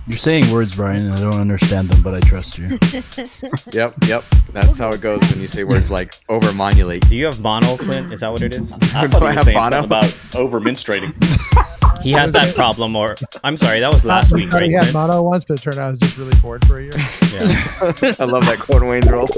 You're saying words, Brian, and I don't understand them, but I trust you. Yep. That's how it goes when you say words like over-monulate. Do you have mono, Clint? Is that what it is? I thought he was saying something about over-menstruating. He has that problem, or I'm sorry, that was last week, right? He had Clint? mono once, but it turned out I was just really bored for a year. Yeah. I love that quote in Wayne's World.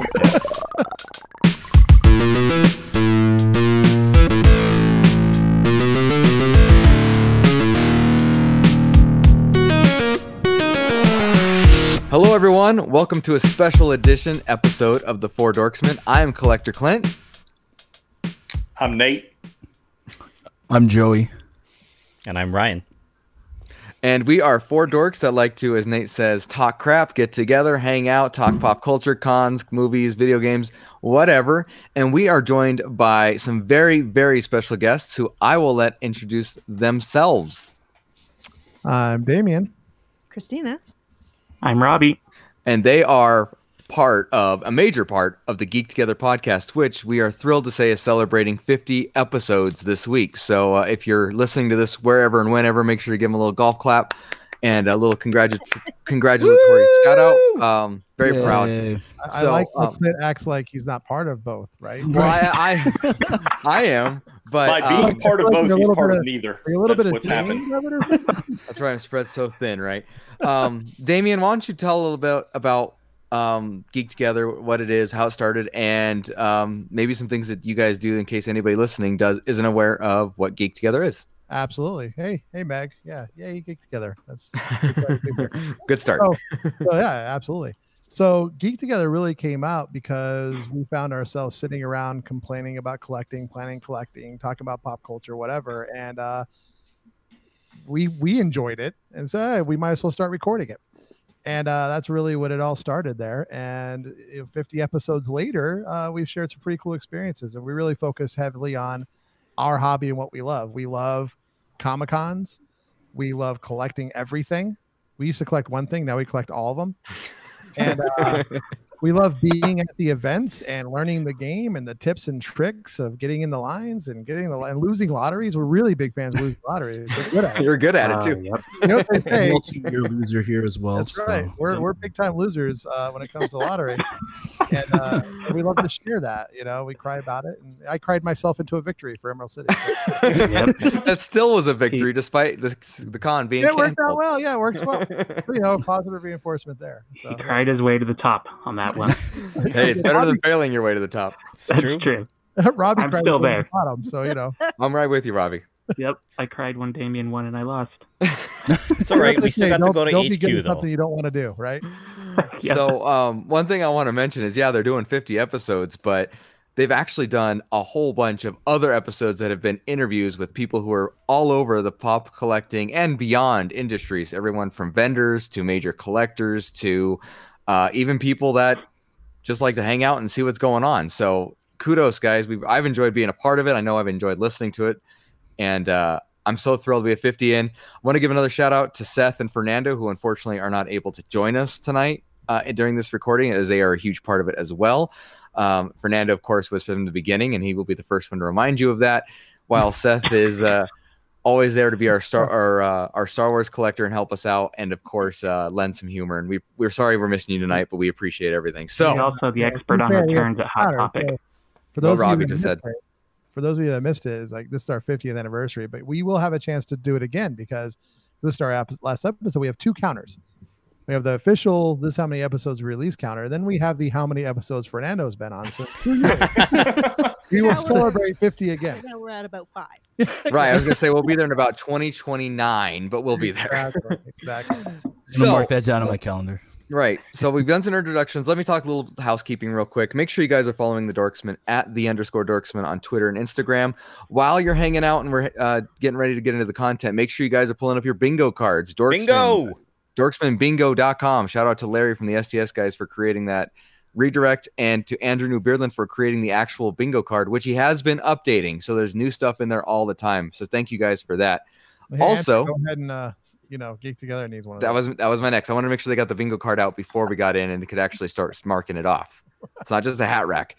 Hello, everyone. Welcome to a special edition episode of the Four Dorksmen. I am Collector Clint. I'm Nate. I'm Joey. And I'm Ryan. And we are four dorks that like to, as Nate says, talk crap, get together, hang out, talk pop culture, cons, movies, video games, whatever. And we are joined by some very, very special guests who I will let introduce themselves. I'm Damien. Christina. I'm Robbie. And they are a major part of the Geek Together podcast, which we are thrilled to say is celebrating 50 episodes this week. So if you're listening to this wherever and whenever, make sure to give them a little golf clap and a little congratulatory shout out. Very proud. I like how Clint acts like he's not part of both, right? Well, I am, but By being part of both, he's part of neither. That's what's happened. That's right. I'm spread so thin, right? Damien, why don't you tell a little bit about Geek Together, what it is, how it started, and maybe some things that you guys do in case anybody listening isn't aware of what Geek Together is. Absolutely. Hey, Meg. Yeah, you Geek Together. That's good start. So yeah, absolutely. So Geek Together really came out because we found ourselves sitting around complaining about collecting, talking about pop culture, whatever, and we enjoyed it, and so hey, we might as well start recording it. And that's really what it all started there. And 50 episodes later, we've shared some pretty cool experiences, and we really focus heavily on our hobby and what we love. We love Comic-Cons. We love collecting everything. We used to collect one thing. Now we collect all of them. And we love being at the events and learning the game and the tips and tricks of getting in the lines and and losing lotteries. We're really big fans of losing lotteries. You're good at it too. Yep. You know what they say? Multi-year loser here as well. That's right. We're big time losers when it comes to lottery, and we love to share that. You know, we cry about it, and I cried myself into a victory for Emerald City. That still was a victory despite the con being canceled. It worked out well. Yeah, it works well. Positive reinforcement there. So, he cried his way to the top on that one. Hey, it's better than failing your way to the top. That's true. Robbie I'm cried still at there. the bottom, so I'm right with you, Robbie. Yep, I cried when Damien won and I lost. It's all right. We still got to go to HQ though. Something you don't want to do, right? Yeah. So one thing I want to mention is, they're doing 50 episodes, but they've actually done a whole bunch of other episodes that have been interviews with people who are all over the pop collecting and beyond industries. Everyone from vendors to major collectors to even people that just like to hang out and see what's going on. So kudos, guys. I've enjoyed being a part of it. I know I've enjoyed listening to it. And I'm so thrilled to be at 50 in. I want to give another shout out to Seth and Fernando, who unfortunately are not able to join us tonight during this recording, as they are a huge part of it as well. Fernando, of course, was from the beginning, and he will be the first one to remind you of that, while Seth is always there to be our Star Wars collector and help us out, and of course lend some humor. And we're sorry we're missing you tonight, but we appreciate everything. So he's also the expert on returns at Hot Topic. For those Robbie just said. For those of you that missed it, is like this is our 50th anniversary, but we will have a chance to do it again because this is our last episode. We have two counters. We have the official "this is how many episodes release" counter. Then we have the how many episodes Fernando's been on. So we will celebrate 50 again. Now we're at about 5. Right, I was gonna say we'll be there in about 2029, but we'll be there. Exactly. So mark that down on my calendar. Right. So we've done some introductions. Let me talk a little housekeeping real quick. Make sure you guys are following the Dorksmen at _Dorksmen on Twitter and Instagram. While you're hanging out and we're getting ready to get into the content, make sure you guys are pulling up your bingo cards. Bingo! DorksmenBingo.com. Shout out to Larry from the STS guys for creating that redirect, and to Andrew New Beardland for creating the actual bingo card, which he has been updating. So there's new stuff in there all the time. So thank you guys for that. Hey, also, Andrew, go ahead and Geek Together needs one of that was my next. I want to make sure they got the bingo card out before we got in and they could actually start marking it off. It's not just a hat rack.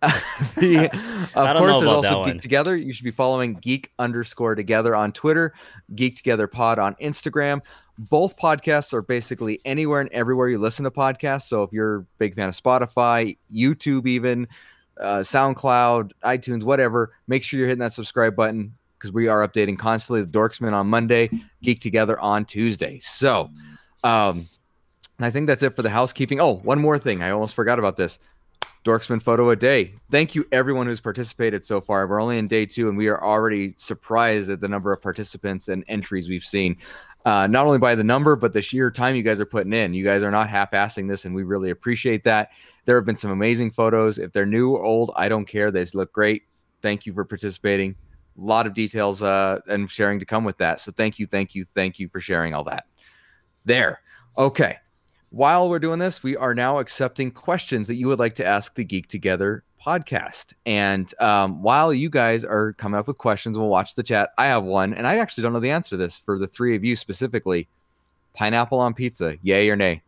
Of course, there's also Geek Together. You should be following Geek_Together on Twitter, Geek Together Pod on Instagram. both podcasts are basically anywhere and everywhere you listen to podcasts. So if you're a big fan of Spotify, YouTube, even SoundCloud, iTunes, whatever, make sure you're hitting that subscribe button because we are updating constantly. The Dorksmen on Monday, Geek Together on Tuesday. So I think that's it for the housekeeping. Oh, one more thing. I almost forgot about this. Dorksman photo a day. Thank you everyone who's participated so far. We're only in day 2 and we are already surprised at the number of participants and entries we've seen. Not only by the number, but the sheer time you guys are putting in. You guys are not half-assing this, and we really appreciate that. There have been some amazing photos. If they're new or old, I don't care. They look great. Thank you for participating. A lot of details and sharing to come with that. So thank you for sharing all that. There. Okay. While we're doing this, we are now accepting questions that you would like to ask the Geek Together podcast. And while you guys are coming up with questions, we'll watch the chat. I have one, and I actually don't know the answer to this for the 3 of you specifically. Pineapple on pizza, yay or nay?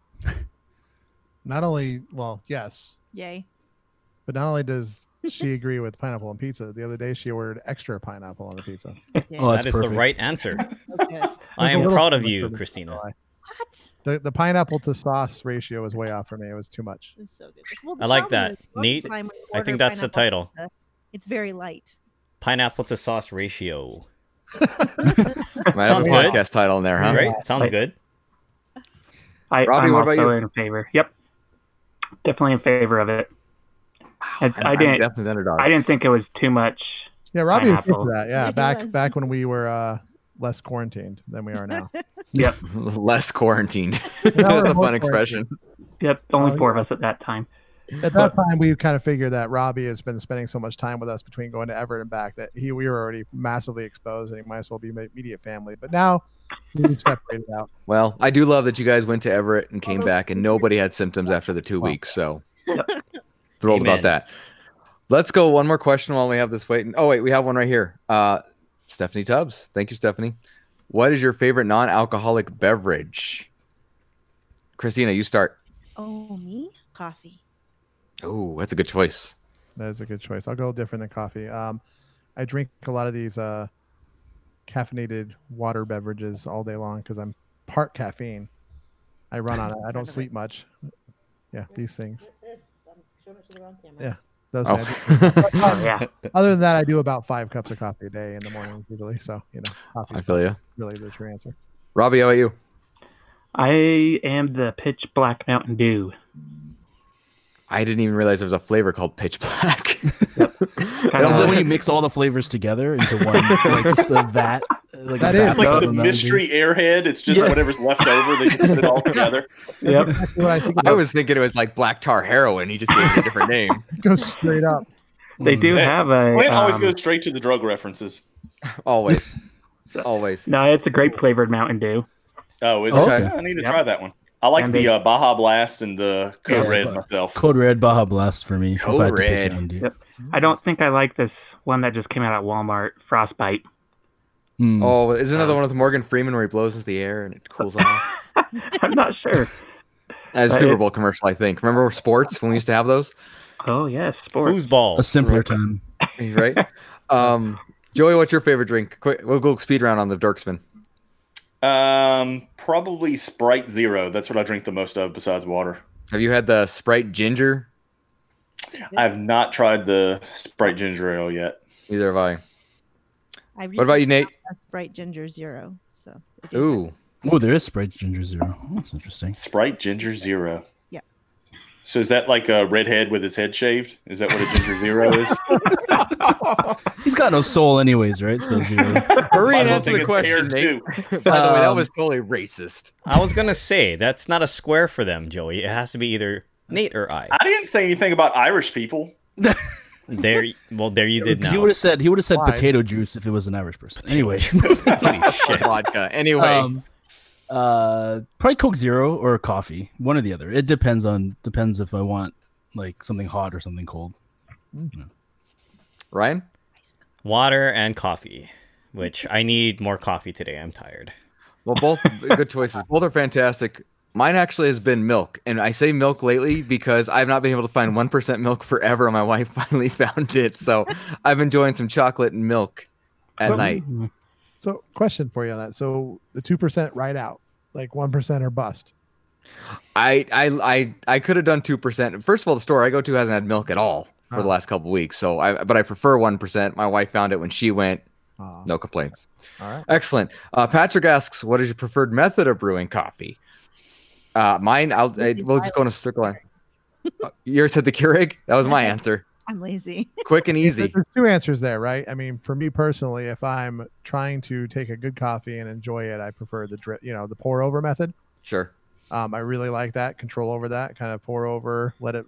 Not only, well, yes. Yay. But not only does she agree with pineapple on pizza, the other day she ordered extra pineapple on the pizza. Oh, that is the right answer. Okay. I am proud of you, Christina. What? The pineapple to sauce ratio was way off for me. It was too much. It was so good. Well, I like problem that. is, Neat. time when you I order think that's the pineapple title. pizza, it's very light. Pineapple to sauce ratio. Might have a Sounds good. podcast title in there, huh? Right? Sounds good. Robbie, I'm what about also you? in favor. Yep, definitely in favor of it. I'm definitely the underdog. I didn't think it was too much. Yeah, Robbie was pineapple. for that. Yeah, Yeah, he was. back when we were less quarantined than we are now. Yep, Less quarantined. we're That's a more fun expression. yep. Only Oh, 4 of us at that time. At that time, we kind of figured that Robbie has been spending so much time with us between going to Everett and back that we were already massively exposed, and he might as well be immediate family. But now we've separated out. Well, I do love that you guys went to Everett and came back, and nobody had symptoms after the 2 weeks. So thrilled Amen. about that. Let's go one more question while we have this waiting. Oh wait, we have one right here. Stephanie Tubbs. Thank you, Stephanie. What is your favorite non-alcoholic beverage? Christina, you start. Oh, me? Coffee. Oh, that's a good choice. That is a good choice. I'll go different than coffee. I drink a lot of these caffeinated water beverages all day long because I'm part caffeine. I run on it. I don't sleep much. Yeah, these things. Yeah, those. Oh. Oh, yeah. Other than that, I do about 5 cups of coffee a day in the morning usually. So coffee. I feel you. Really, the true answer. Robbie, how about you? I am the pitch black Mountain Dew. I didn't even realize there was a flavor called Pitch Black. And also when you mix all the flavors together into one, like just a vat. Like That a is vat It's like of the Mountain mystery Dew. airhead. It's just whatever's left over. They put it all together. Yep. That's what I think I about. was thinking it was like black tar heroin. He just gave it a different name. Go straight up. They do Hey, have a. Clint always goes straight to the drug references. Always. Always. No, it's a grape flavored Mountain Dew. Oh, is Okay. it? I need to Yep. try that one. I like And the they- Baja Blast and the Code Yeah, Red but- myself. Code Red Baja Blast for me. if I had to Code pick Red. Mountain Dew. Yep. I don't think I like this one that just came out at Walmart, Frostbite. Mm. Oh, isn't another one with Morgan Freeman where he blows into the air and it cools off? I'm not sure. As a Super Bowl commercial, I think. Remember sports when we used to have those? Oh yes, sports. Foosball. A simpler time. Right? Joey, what's your favorite drink? Quick, we'll go speed round on the Dorksman. Probably Sprite Zero. That's what I drink the most of besides water. Have you had the Sprite Ginger? I have not tried the Sprite Ginger Ale yet. Neither have I. I What about you, Nate? A Sprite Ginger Zero. So. it is Ooh. Oh, there is Sprite Ginger Zero. Oh, that's interesting. Sprite Ginger Zero. Yeah. So is that like a redhead with his head shaved? Is that what a Ginger Zero is? He's got no soul, anyways, right? So zero. Hurry and I answer think the it's question, hair, Nate. too. By the way, that was totally racist. I was gonna say that's not a square for them, Joey. It has to be either Nate or I. I didn't say anything about Irish people. There, well, there you did He now. would have said Why? potato juice if it was an Irish person. Anyways, Holy shit. Vodka. Anyway. probably Coke Zero or coffee, one or the other. It depends if I want like something hot or something cold. Ryan? Water and coffee, which I need more coffee today. I'm tired. Well, both good choices. Both are fantastic. Mine actually has been milk, and I say milk lately because I've not been able to find 1% milk forever, and my wife finally found it. So I've been enjoying some chocolate and milk at night. So, question for you on that. So the 2% right out. like 1% or bust. I could have done 2%. First of all, the store I go to hasn't had milk at all for the last couple of weeks, so but I prefer 1%. My wife found it when she went. No complaints. All right. Excellent. Patrick asks, what is your preferred method of brewing coffee? Mine, we'll just go in a circle line. Yours said the Keurig? That was my answer. I'm lazy. Quick and easy. There's two answers there, right? I mean, for me personally, if I'm trying to take a good coffee and enjoy it, I prefer the drip, the pour over method. Sure. I really like that control over that kind of pour over, let it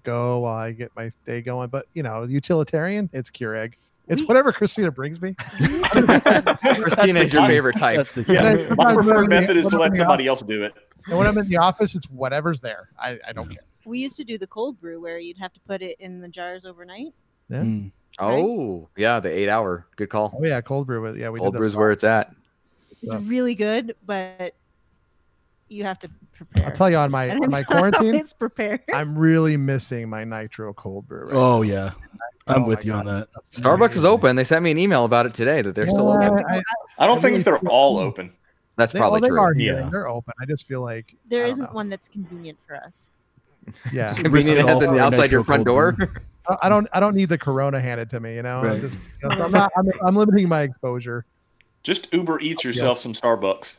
go while I get my day going. But utilitarian, it's Keurig. It's whatever Christina brings me. Christina is your favorite type. Yeah, my preferred method is to let somebody else do it. And when I'm in the office, it's whatever's there. I don't care. We used to do the cold brew where you'd have to put it in the jars overnight. Yeah. Oh, yeah, the 8-hour. Good call. Oh yeah, cold brew. Yeah, we cold did brew's where it's at. It's really good, but you have to prepare. I'll tell you on my quarantine, it's prepared. I'm really missing my nitro cold brew. Right Oh now. yeah, I'm with you on that. Starbucks is open. They sent me an email about it today that they're still open. I don't think they're all open. That's probably true. Yeah, they're open. I just feel like there isn't one that's convenient for us. Yeah, convenient as in outside your front door. I don't need the Corona handed to me. Right. I'm limiting my exposure. Just Uber Eats yourself some Starbucks.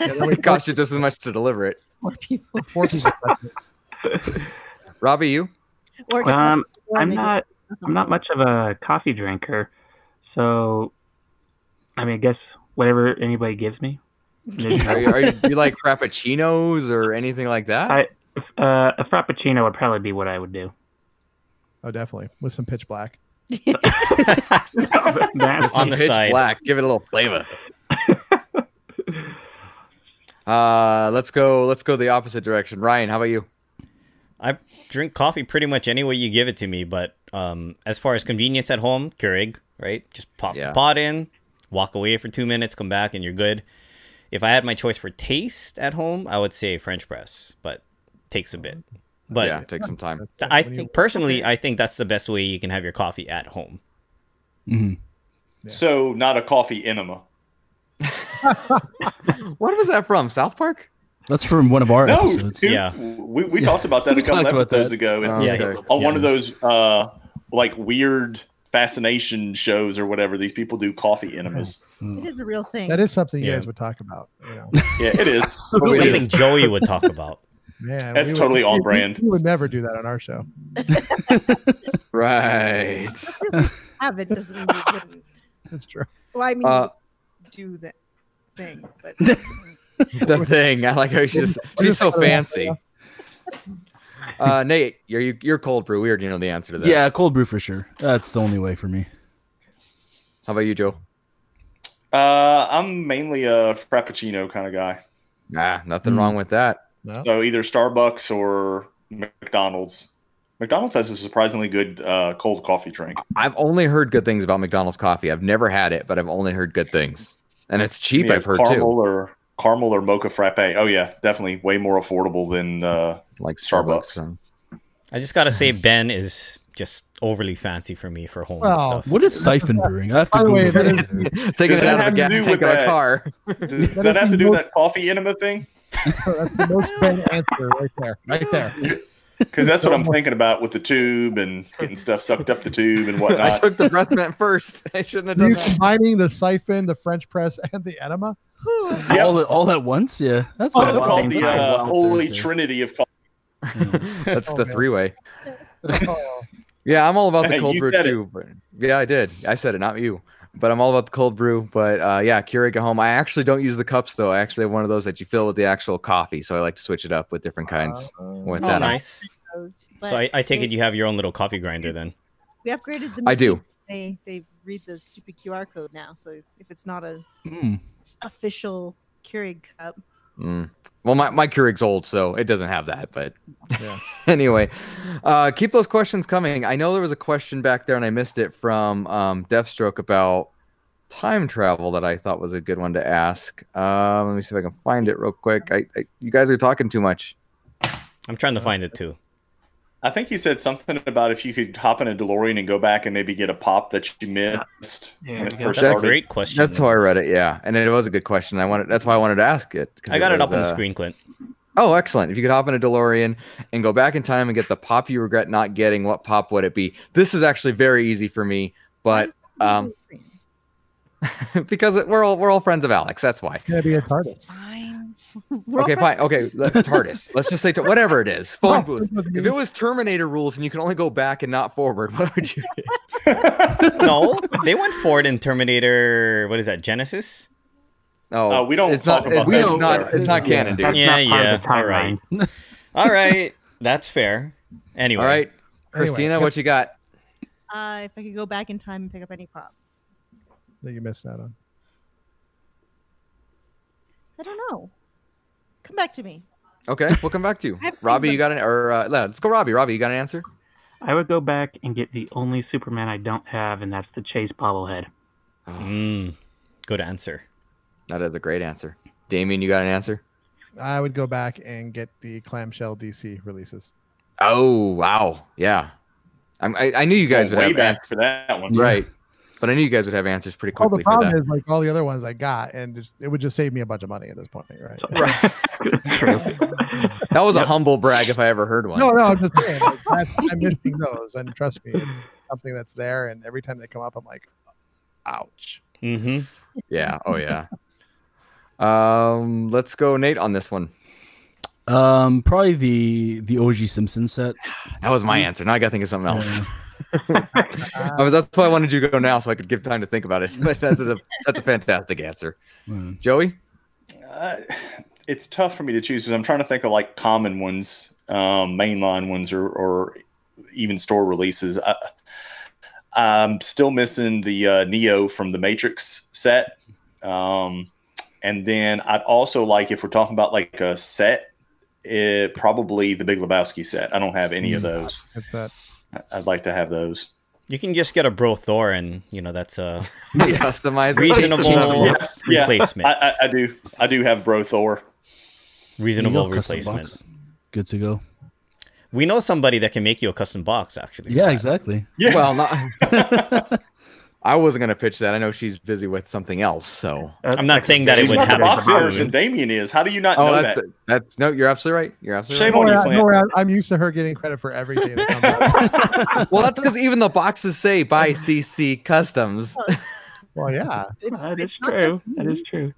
It costs you just as much to deliver it. More people. Robbie, you? I'm not much of a coffee drinker, so I mean, I guess whatever anybody gives me. Are you like frappuccinos or anything like that? A frappuccino would probably be what I would do. Oh, definitely with some pitch black. That's on the pitch side. Black, give it a little flavor. Let's go the opposite direction. Ryan, how about you? I drink coffee pretty much any way you give it to me, but as far as convenience at home, Keurig, right? Just pop the pot in, walk away for 2 minutes, come back, and you're good. If I had my choice for taste at home, I would say French press, but it takes a bit. But yeah, it takes some time. I think that's the best way you can have your coffee at home. Mm-hmm. Yeah. So not a coffee enema. What was that from? South Park? That's from one of our episodes. Dude, yeah, we talked about that a couple episodes ago. On one of those like weird fascination shows or whatever. These people do coffee enemas. It is a real thing. That is something you guys would talk about. Yeah, it is. Something Joey would talk about. Man, that's totally on brand. We would never do that on our show. Right. Have it doesn't mean you wouldn't. That's true. Well, I mean, do that thing, but the thing. I like how she's so fancy. Nate, you're cold brew. We already know the answer to that. Yeah, cold brew for sure. That's the only way for me. How about you, Joe? I'm mainly a frappuccino kind of guy. Nothing wrong with that. No? So either Starbucks or McDonald's. McDonald's has a surprisingly good cold coffee drink. I've only heard good things about McDonald's coffee. I've never had it, but I've only heard good things. And it's cheap, I've heard too. Caramel or mocha frappe. Oh yeah, definitely way more affordable than like Starbucks. I just gotta say, Ben is just overly fancy for me for home stuff. What is siphon brewing? I have to Google it. Take it out of the gas tank of a car. Does that have to do with that coffee enema thing? That's the most Ben answer right there. Because that's what I'm thinking about with the tube and getting stuff sucked up the tube and whatnot. I took the breath mint first. I shouldn't have done that. Combining the siphon, the French press, and the enema. Yep. All at once? Yeah. That's called the Holy Trinity of coffee. That's the three-way. Yeah, I'm all about the cold brew too. But yeah, I did. I said it, not you. But I'm all about the cold brew. But yeah, Keurig at home. I actually don't use the cups though. I actually have one of those that you fill with the actual coffee. So I like to switch it up with different kinds. With that, nice. So I take it you have your own little coffee grinder then. We upgraded the. I do. They read the stupid QR code now. So if it's not a official Keurig cup. Well, my Keurig's old, so it doesn't have that. But anyway, keep those questions coming. I know there was a question back there, and I missed it from Deathstroke about time travel that I thought was a good one to ask. Let me see if I can find it real quick. You guys are talking too much. I'm trying to find it too. I think you said something about if you could hop in a DeLorean and go back and maybe get a pop that you missed when it first That's started. a great question. That's how I read it, yeah. And it was a good question. That's why I wanted to ask it. I got it up on the screen, Clint. Oh, excellent. If you could hop in a DeLorean and go back in time and get the pop you regret not getting, what pop would it be? This is actually very easy for me, but because we're all friends of Alex, that's why. Gonna be a TARDIS. Fine. Okay, fine. Okay, TARDIS. Let's just say whatever it is. Phone booth. If it was Terminator rules and you can only go back and not forward, what would you get? No, they went forward in Terminator. What is that? Genesis? Oh, we don't talk about that. It's not canon, dude. Yeah. All right. All right. That's fair. Anyway. All right, Christina, what you got? If I could go back in time and pick up any pop. That you missed out on. I don't know. Come back to me. Okay, we'll come back to you. Robbie, you got let's go, Robbie. Robbie, you got an answer? I would go back and get the only Superman I don't have, and that's the Chase bobblehead. Good answer. That is a great answer. Damien, you got an answer? I would go back and get the clamshell DC releases. Oh, wow. Yeah. I knew you guys would have back for that one. Right. But I knew you guys would have answers pretty Well, quickly the problem for that. is, like, all the other ones I got, and it would just save me a bunch of money at this point, right? Right. That was a humble brag if I ever heard one. No, I'm just saying. Like, I'm missing those, and trust me, it's something that's there, and every time they come up, I'm like, ouch. Mm-hmm. Yeah. Oh, yeah. Let's go, Nate, on this one. Probably the OG Simpson set. That was my answer. Now I got to think of something else. That's why I wanted you to go now, so I could give time to think about it. But that's a fantastic answer. Joey? It's tough for me to choose because I'm trying to think of like common ones, mainline ones, or even store releases. I'm still missing the Neo from the Matrix set. And then I'd also like, if we're talking about like a set, probably the Big Lebowski set. I don't have any of those. I'd like to have those. You can just get a Bro Thor, and that's a customized reasonable replacement. I do have Bro Thor. Reasonable replacement. Good to go. We know somebody that can make you a custom box, actually. Yeah, exactly. Yeah. Well, I wasn't gonna pitch that. I know she's busy with something else, so I'm not saying that it would happen. Box person Damien is. How do you not know that? That's no. You're absolutely right. You're absolutely Shame right. on you, Clint. I'm used to her getting credit for everything that comes out. Well, that's because even the boxes say by CC Customs. Well, yeah, that is true. That is true.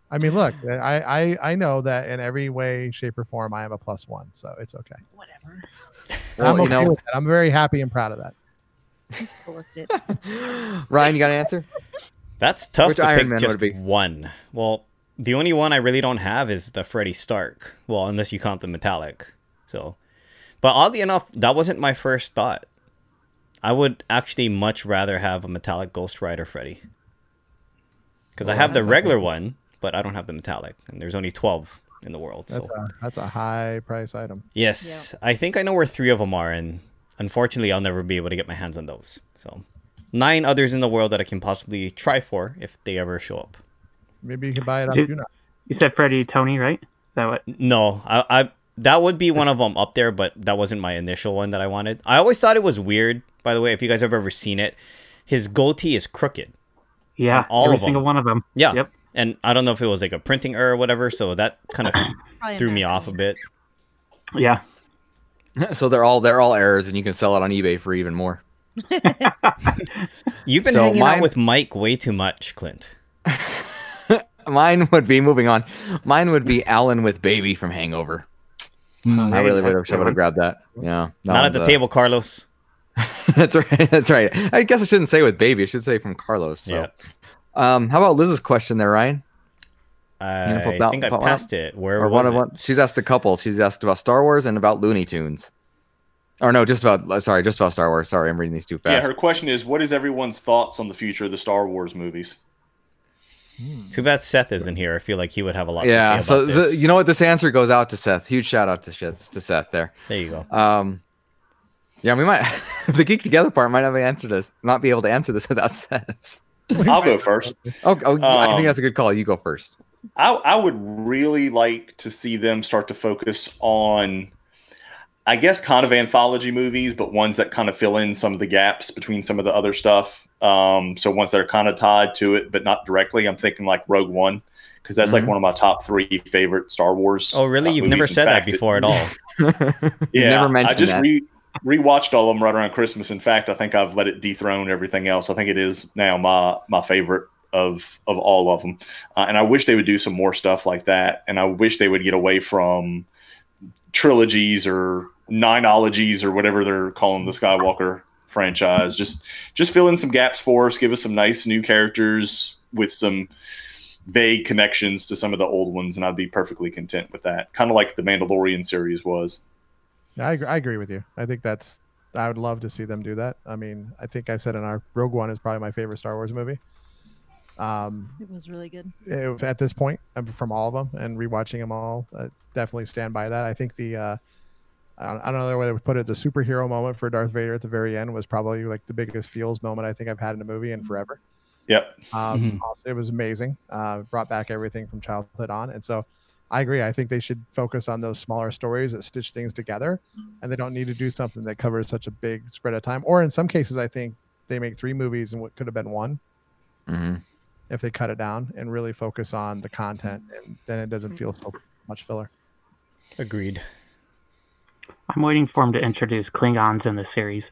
I mean, look, I know that in every way, shape, or form, I am a +1, so it's okay. Whatever. Well, I'm okay with that. I'm very happy and proud of that. He's full of it. Ryan, you got an answer? That's tough Which to Iron pick Man just would it be? one. Well, the only one I really don't have is the Freddy Stark. Well, unless you count the metallic. So, but oddly enough, that wasn't my first thought. I would actually much rather have a metallic Ghost Rider Freddy. Because I have the regular one, but I don't have the metallic. And there's only 12 in the world. That's a high price item. Yes. Yeah. I think I know where 3 of them are, and unfortunately, I'll never be able to get my hands on those. So, 9 others in the world that I can possibly try for if they ever show up. Maybe you can buy it on Tuna. You said Freddy Tony, right? Is that what? No, I that would be one of them up there, but that wasn't my initial one that I wanted. I always thought it was weird, by the way, if you guys have ever seen it. His goatee is crooked. Yeah, every single one of them. Yeah. Yep. And I don't know if it was like a printing error or whatever, so that kind of threw me off a bit. Yeah. So they're all errors, and you can sell it on eBay for even more. You've been hanging out with Mike way too much, Clint. Mine would be, moving on, mine would be Alan with Baby from Hangover. I really wish I would have grabbed that. Yeah. Not at the table, Carlos. That's right. That's right. I guess I shouldn't say with Baby. I should say from Carlos. So. Yeah. How about Liz's question there, Ryan? I think I passed it. Where was it? She's asked a couple. She's asked about Star Wars and about Looney Tunes. Or no, just about Star Wars. Sorry, I'm reading these too fast. Yeah, her question is, what is everyone's thoughts on the future of the Star Wars movies? Too bad Seth isn't here. I feel like he would have a lot to say about so this. You know what? This answer goes out to Seth. Huge shout out to Seth there. There you go. Yeah, we might the Geek Together part might not be able to answer this without Seth. I'll go first. I think that's a good call. You go first. I would really like to see them start to focus on. I guess kind of anthology movies, but ones that kind of fill in some of the gaps between some of the other stuff. So ones that are kind of tied to it, but not directly. I'm thinking like Rogue One, because that's like one of my top 3 favorite Star Wars. Oh, really? You've never said that before at all. Yeah, never mentioned I just that. rewatched all of them right around Christmas. In fact, I think I've let it dethrone everything else. I think it is now my favorite of all of them. And I wish they would do some more stuff like that. And I wish they would get away from trilogies or nineologies or whatever they're calling the Skywalker franchise. Just fill in some gaps for us. Give us some nice new characters with some vague connections to some of the old ones, and I'd be perfectly content with that. Kind of like the Mandalorian series was. Yeah, I agree with you. I think I would love to see them do that. I mean, I think I said in our Rogue One is probably my favorite Star Wars movie. It was really good. At this point, from all of them and rewatching them all, definitely stand by that. I think I don't know the way to put it. The superhero moment for Darth Vader at the very end was probably like the biggest feels moment I think I've had in a movie in forever. Yep. It was amazing. Brought back everything from childhood on. And so I agree. I think they should focus on those smaller stories that stitch things together, and they don't need to do something that covers such a big spread of time. Or in some cases, I think they make 3 movies and what could have been 1 if they cut it down and really focus on the content, and then it doesn't feel so much filler. Agreed. I'm waiting for him to introduce Klingons in the series.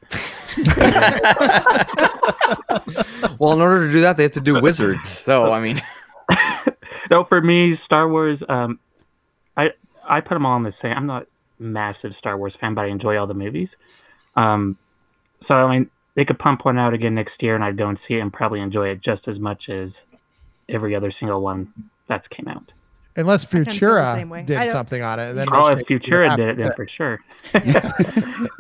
Well, in order to do that, they have to do wizards. So, I mean... No, for me, Star Wars, I put them all in the same. I'm not a massive Star Wars fan, but I enjoy all the movies. So, I mean, they could pump one out again next year, and I'd go and see it and probably enjoy it just as much as every other single one that's came out. Unless Futura did something on it. Then if Futura did it, then for sure.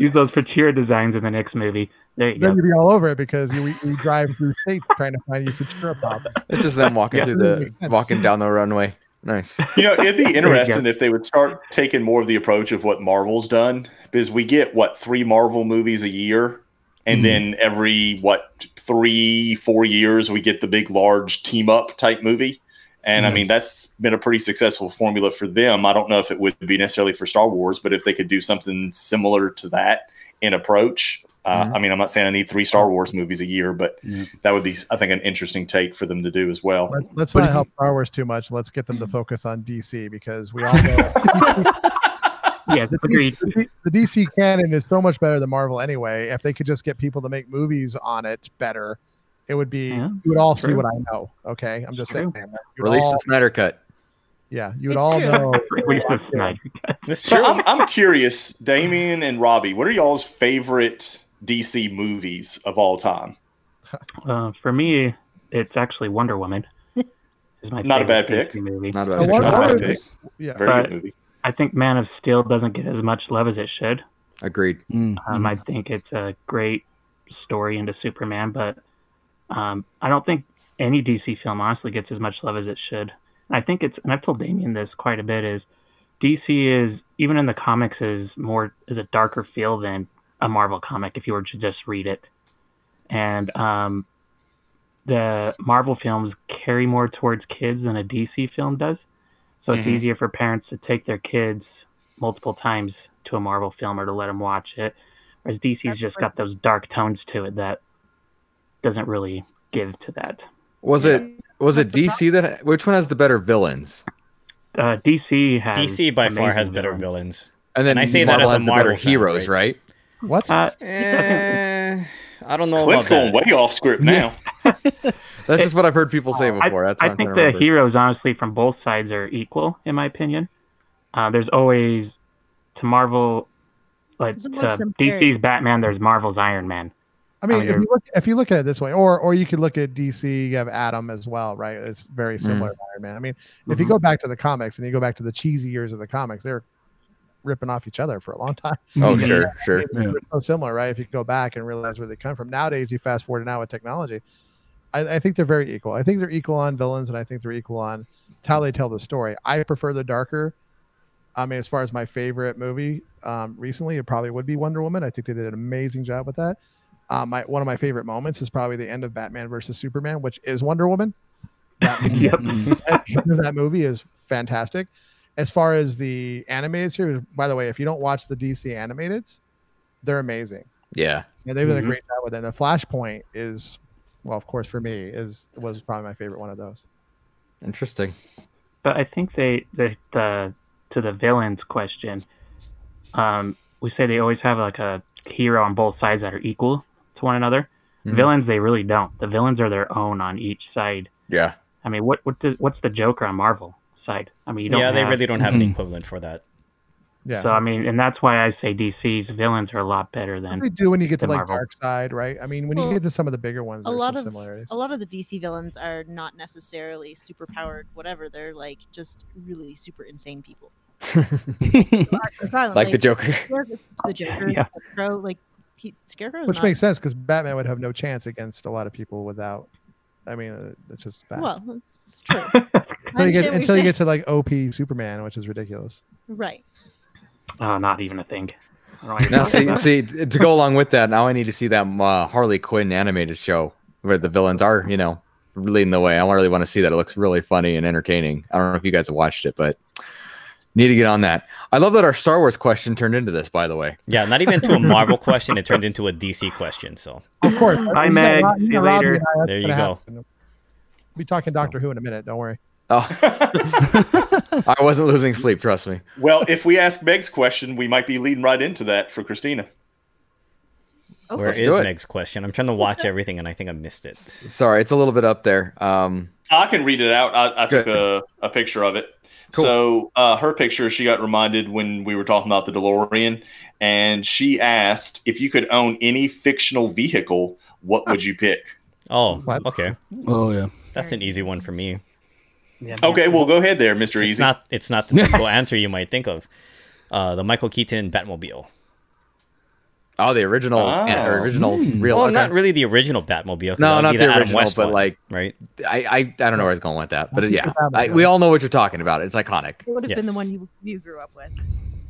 Use those Futura designs in the next movie. There you go. Then you'd be all over it because you drive through states trying to find you Futura pop. It's just them walking walking down the runway. Nice. You know, it'd be interesting if they would start taking more of the approach of what Marvel's done, because we get 3 Marvel movies a year, and then every 3-4 years we get the big large team up type movie. And I mean, that's been a pretty successful formula for them. I don't know if it would be necessarily for Star Wars, but if they could do something similar to that in approach, I mean, I'm not saying I need 3 Star Wars movies a year, but that would be, I think, an interesting take for them to do as well. Let's not help Star Wars too much. Let's get them to focus on DC, because we all know the DC canon is so much better than Marvel anyway. If they could just get people to make movies on it better, it would be, you would all see what I know. Okay. I'm just saying. Release the Snyder Cut. Yeah. You would all know. Release the Snyder Cut. That's true. So I'm curious, Damien and Robbie, what are y'all's favorite DC movies of all time? For me, it's actually Wonder Woman. Not a bad pick. Movie. Not a bad pick. Yeah. Very good movie. I think Man of Steel doesn't get as much love as it should. Agreed. I think it's a great story into Superman, but I don't think any DC film honestly gets as much love as it should. And I think and I've told Damien this quite a bit, is DC is, even in the comics, is a darker feel than a Marvel comic if you were to just read it. And the Marvel films carry more towards kids than a DC film does. So it's easier for parents to take their kids multiple times to a Marvel film or to let them watch it. Whereas DC's just got those dark tones to it that doesn't really give to that. Was it DC that? Which one has the better villains? DC by far has better villains. And then I say Marvel that as a has the Marvel better fan, heroes, right? What? I don't know Clint's about going that. way off script now. That's just what I've heard people say before. I think the heroes, honestly, from both sides are equal, in my opinion. There's always, to Marvel, like DC's Batman, there's Marvel's Iron Man. I mean, if you look at it this way, or you could look at DC, you have Atom as well, right? It's very similar to Iron Man. I mean, if you go back to the comics and you go back to the cheesy years of the comics, they're ripping off each other for a long time. Oh, sure. They're so similar, right? If you go back and realize where they come from. Nowadays, you fast forward now with technology, I think they're very equal. I think they're equal on villains, and I think they're equal on how they tell the story. I prefer the darker. I mean, as far as my favorite movie recently, it probably would be Wonder Woman. I think they did an amazing job with that. One of my favorite moments is probably the end of Batman versus Superman, which is Wonder Woman. That movie is fantastic. As far as the animated series, by the way, if you don't watch the DC animateds, they're amazing. Yeah. Yeah, they've done a great job with it. And the Flashpoint is, well, of course, for me, was probably my favorite one of those. Interesting. But I think to the villains question, we say they always have like a hero on both sides that are equal to one another. Villains, they really don't. The villains are their own on each side. Yeah. I mean, what's the Joker on Marvel side? I mean, they really don't have an equivalent for that. Yeah. So I mean, and that's why I say DC's villains are a lot better than they do when you get to like Marvel. Darkseid, right? I mean, when you get to some of the bigger ones, there's some similarities. A lot of the DC villains are not necessarily super powered, whatever. They're like just really super insane people. Like the Joker. The Joker, Yeah. Scarecrow, like Scarecrow. Which makes sense because Batman would have no chance against a lot of people without. I mean, it's just bad. Well, it's true. until you get to like OP Superman, which is ridiculous. Right. Oh, not even a thing. Now, see, to go along with that, now I need to see that Harley Quinn animated show where the villains are, leading the way. I really want to see that. It looks really funny and entertaining. I don't know if you guys have watched it, but need to get on that. I love that our Star Wars question turned into this, by the way. Yeah, not even to a Marvel question. It turned into a DC question. So, of course. Hi, Meg. See you later. There you go. We'll be talking Doctor Who in a minute. Don't worry. Oh, I wasn't losing sleep. Trust me. Well, if we ask Meg's question, we might be leading right into that for Christina. Okay. Where is Meg's question? I'm trying to watch everything, and I think I missed it. Sorry, it's a little bit up there. I can read it out. I took a picture of it. Cool. So her picture, she got reminded when we were talking about the DeLorean, and she asked if you could own any fictional vehicle, what would you pick? Oh, okay. Oh, yeah. That's an easy one for me. Yeah, okay, well, go ahead there, Mr. Easy. It's not the typical answer you might think of. The Michael Keaton Batmobile. Oh, the original, real. Well, not really the original Batmobile. No, not the original, Adam West but one, like, right? I don't know where I was going with that, but yeah, we all know what you're talking about. It's iconic. It would have been the one you grew up with.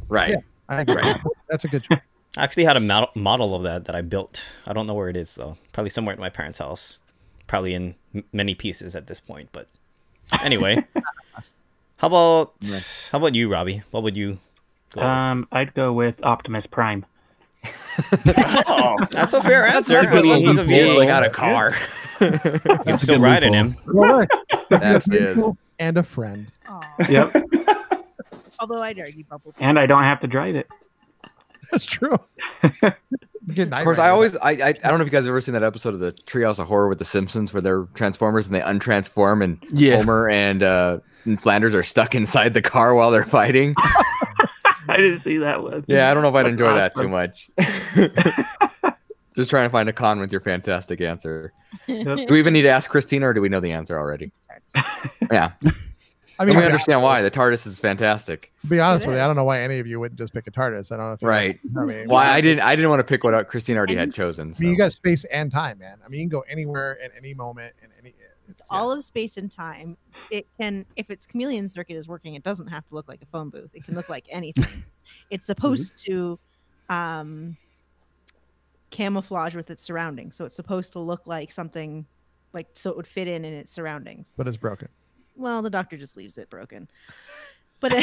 Right. Yeah, I agree. Right. That's a good choice. I actually had a model of that I built. I don't know where it is though. Probably somewhere at my parents' house. Probably in many pieces at this point, but anyway. How about you, Robbie? What would you go with? I'd go with Optimus Prime. That's a fair answer. I mean, he's a vehicle. Got a car. You can still ride in him. That is. And a friend. Yep. Although I'd argue Bumblebee. And I don't have to drive it. That's true. Of course, I don't know if you guys have ever seen that episode of the Treehouse of Horror with the Simpsons where they're Transformers and they untransform and Homer and Flanders are stuck inside the car while they're fighting. I didn't see that one. Yeah, I don't know if I'd enjoy that too much. Just trying to find a con with your fantastic answer. Yep. Do we even need to ask Christina or do we know the answer already? Yeah. I mean, we understand why. The TARDIS is fantastic. To be honest with you, I don't know why any of you wouldn't just pick a TARDIS. I don't know if I mean, well, I didn't want to pick what Christine already had chosen. So. I mean, you got space and time, man. I mean, you can go anywhere at any moment and any. It's all of space and time. It can, if its chameleon circuit is working, it doesn't have to look like a phone booth. It can look like anything. It's supposed to camouflage with its surroundings, so it's supposed to look like something, like so it would fit in its surroundings. But it's broken. Well, the doctor just leaves it broken. But they're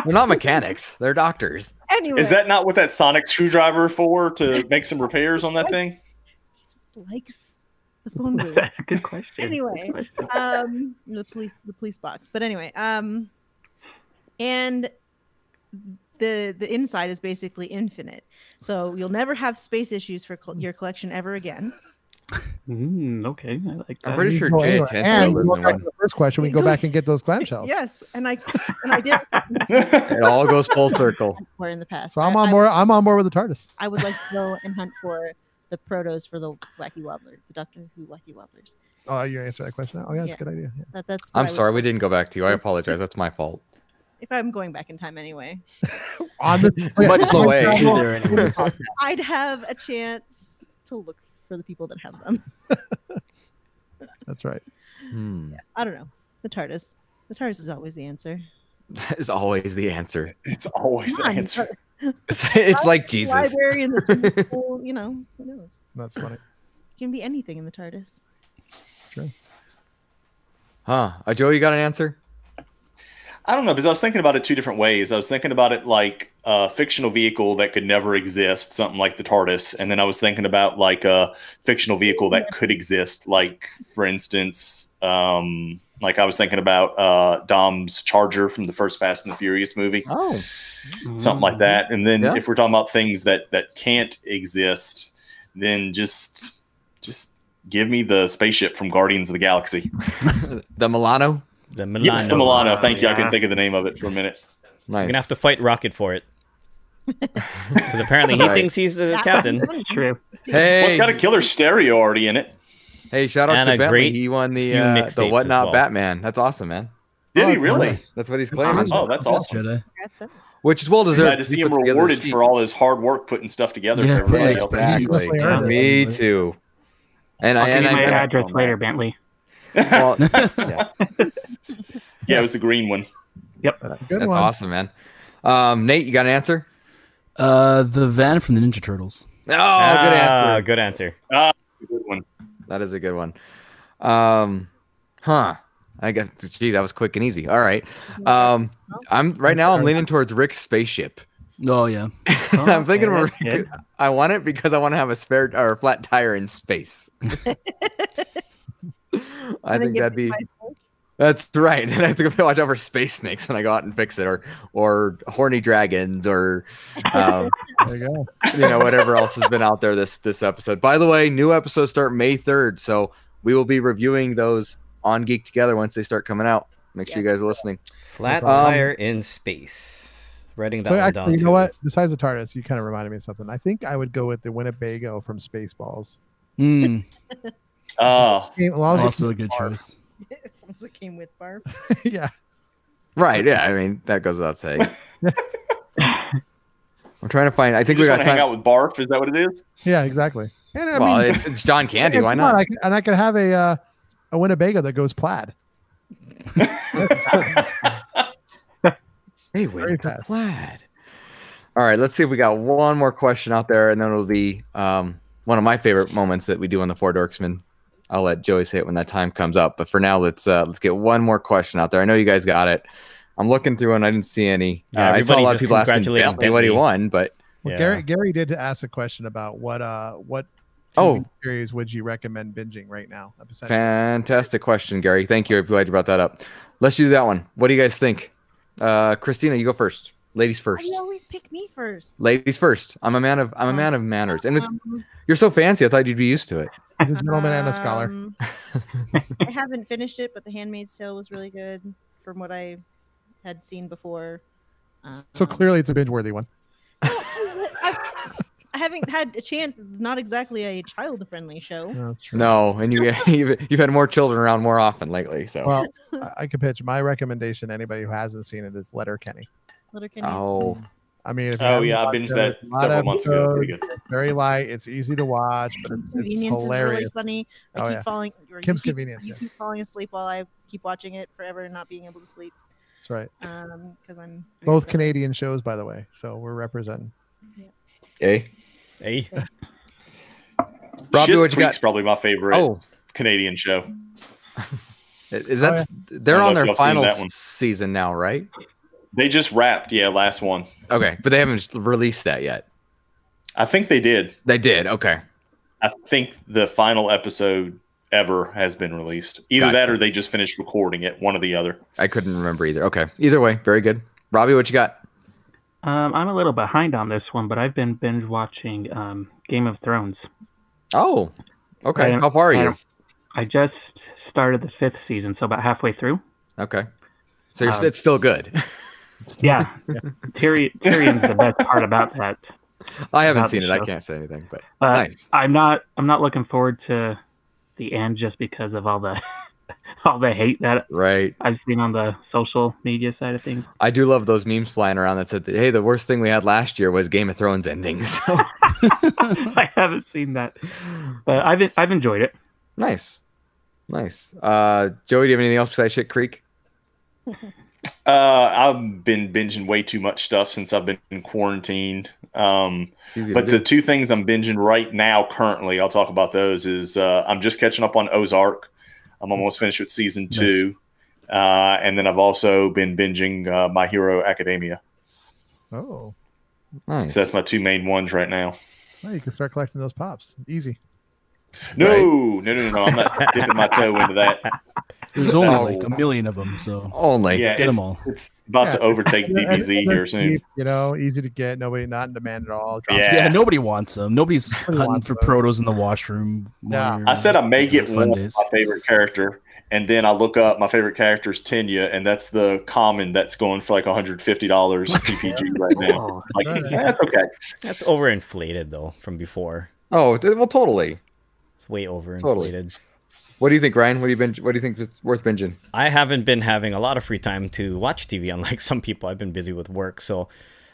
not mechanics; they're doctors. Anyway, is that not what that sonic screwdriver for to make some repairs on that thing? He just likes the phone booth. That's a good question. Anyway, the police box. But anyway, and the inside is basically infinite, so you'll never have space issues for your collection ever again. Okay, I like that. I'm pretty sure Jay attends and the first question, we go back and get those clamshells. Yes, and I did. It all goes full circle. Where in the past, so I'm on board with the TARDIS. I would like to go and hunt for the protos for the Wacky Wobbler, the Doctor Who Wacky Wobblers. Oh, you answer that question now? Oh, yeah, that's a good idea. Yeah. That's. I'm sorry, we didn't go back to you. I apologize. That's my fault. If I'm going back in time anyway. On the much the way. I'd have a chance to look for the people that have them. That's right. Yeah, I don't know. The TARDIS. The TARDIS is always the answer. That is always the answer. It's always the answer. It's like Jesus. Library in the school, you know, who knows? That's funny. It can be anything in the TARDIS. True. Joe, you got an answer? I don't know, because I was thinking about it two different ways. I was thinking about it like a fictional vehicle that could never exist, something like the TARDIS. And then I was thinking about like a fictional vehicle that could exist, like, for instance, like I was thinking about Dom's Charger from the first Fast and the Furious movie. Oh. Something like that. And then Yeah. if we're talking about things that can't exist, then just give me the spaceship from Guardians of the Galaxy. The Milano. The Milano. Yes, the Milano. Thank you. I Yeah. couldn't think of the name of it for a minute. Nice. You're gonna have to fight Rocket for it. Because apparently he Right. thinks he's the captain. That's true. Hey, Well, it's got a killer stereo already in it. hey! Shout out And to a Bentley. great He won the few mixtapes the as whatnot well. Batman. That's awesome, man. Did he Oh, really? nice. That's what he's claiming. Oh, that's awesome. Jedi. Congrats, Ben. Which is well deserved. Glad to see him rewarded for all his hard work putting stuff together Yeah, for everybody else. Exactly. Definitely earned it. Me too. And I'll give you my I address later, Bentley. well, yeah, Yeah, it was the green one. Good that's one. awesome, man. Nate, you got an answer? The van from the Ninja Turtles. Oh, good answer. Good answer. Good one. That is a good one. I got. Gee, that was quick and easy. All right. I'm leaning towards Rick's spaceship. Oh yeah. I'm thinking of that's good. I want it because I want to have a spare or a flat tire in space. I think that'd be. That's right. And I have to go watch out for space snakes when I go out and fix it, or horny dragons, or There you go. whatever else has been out there this episode. By the way, new episodes start May 3rd, so we will be reviewing those on Geek Together once they start coming out. Make sure you guys are listening. Flat tire in space. Writing that So one actually, down. you know too. what? Besides the TARDIS, you kind of reminded me of something. I think I would go with the Winnebago from Spaceballs. Mm, Oh, As long as also a it's good barf. choice. As long as it came with barf. Yeah. Right? Yeah. I mean, that goes without saying. I'm trying to find. I you think just we want got to hang time. out with Barf? Is that what it is? Yeah, exactly. And I Well, mean, it's John Candy. yeah, Why come on, not? I could have a Winnebago that goes plaid. Hey, Very wait, fast. plaid. All right, let's see if we got one more question out there, and then it'll be one of my favorite moments that we do on the Four Dorksmen. I'll let Joey say it when that time comes up. But for now, let's get one more question out there. I know you guys got it. I'm looking through and I didn't see any. Yeah, I saw a lot of everybody's people just asking congratulating Bentley what he Bentley. won, but Well, Yeah. Gary did ask a question about what Oh. TV series would you recommend binging right now? fantastic question, Gary. Thank you. I'm glad you brought that up. Let's do that one. What do you guys think? Christina, you go first. Ladies first. You always pick me first. Ladies first. I'm a man of manners. And you're so fancy, I thought you'd be used to it. He's a gentleman and a scholar. I haven't finished it, but The Handmaid's Tale was really good from what I had seen before. So clearly, it's a binge-worthy one. I haven't had a chance. It's not exactly a child-friendly show. No, that's true. No, and you've had more children around more often lately. So Well, I can pitch my recommendation to anybody who hasn't seen it is Letterkenny. Letterkenny. oh, I mean, if you Oh haven't yeah, I watched binged it, that it's a lot of several months ago. Pretty episodes, good. it's very light. It's easy to watch, but it's Convenience is hilarious. really funny. Oh, I keep yeah. falling. or you Kim's keep- Convenience, You yeah. keep falling asleep while I keep watching it forever and not being able to sleep. That's right. Because I'm Both very Canadian shows, by the way. So we're representing. hey, Hey. Robbie, Schitt's what you Creek's got? probably my favorite Oh, Canadian show. is that Oh, they're I don't on know if their y'all seen final that one. season now, right? They just wrapped, last one. Okay, but they haven't released that yet. I think they did. They did. Okay, I think the final episode ever has been released. Either Gotcha. that or they just finished recording it. One or the other. I couldn't remember either. Okay, either way, very good. Robbie, what you got? I'm a little behind on this one, but I've been binge watching Game of Thrones. Oh, okay. And- How far are you? and I just started the 5th season, so about halfway through. Okay, so it's still good. Yeah, Tyrion's the best part about that. I haven't About seen the it. I show. can't say anything, but But nice. I'm not looking forward to the end just because of all the all the hate that Right. I've seen on the social media side of things. I do love those memes flying around that said, "Hey, the worst thing we had last year was Game of Thrones ending." So I haven't seen that, but I've enjoyed it. nice. Joey, do you have anything else besides Shit Creek? I've been binging way too much stuff since I've been quarantined. It's easy But to the do. two things I'm binging right now, currently, I'll talk about those. Is I'm just catching up on Ozark. I'm almost finished with season 2. And then I've also been binging My Hero Academia. Oh, Nice. So that's my two main ones right now. well, you can start collecting those pops. Easy. No, I'm not dipping my toe into that. There's only like a million of them, so Only. Yeah, get them all. it's about to overtake DBZ here soon. Cheap, easy to get. Nobody not in demand at all. Yeah. Yeah, nobody wants them. Nobody's hunting wants for them. protos in the washroom. while Yeah. you're I said I may get having one fun of days. my favorite character, and then I look up my favorite character is Tenya, and that's the common that's going for like $150 PPG right now. Like, that's okay. That's overinflated though from before. Oh, well, totally. It's way overinflated. Totally. What do you think, Ryan? What do you think is worth binging? I haven't been having a lot of free time to watch TV, unlike some people. I've been busy with work. So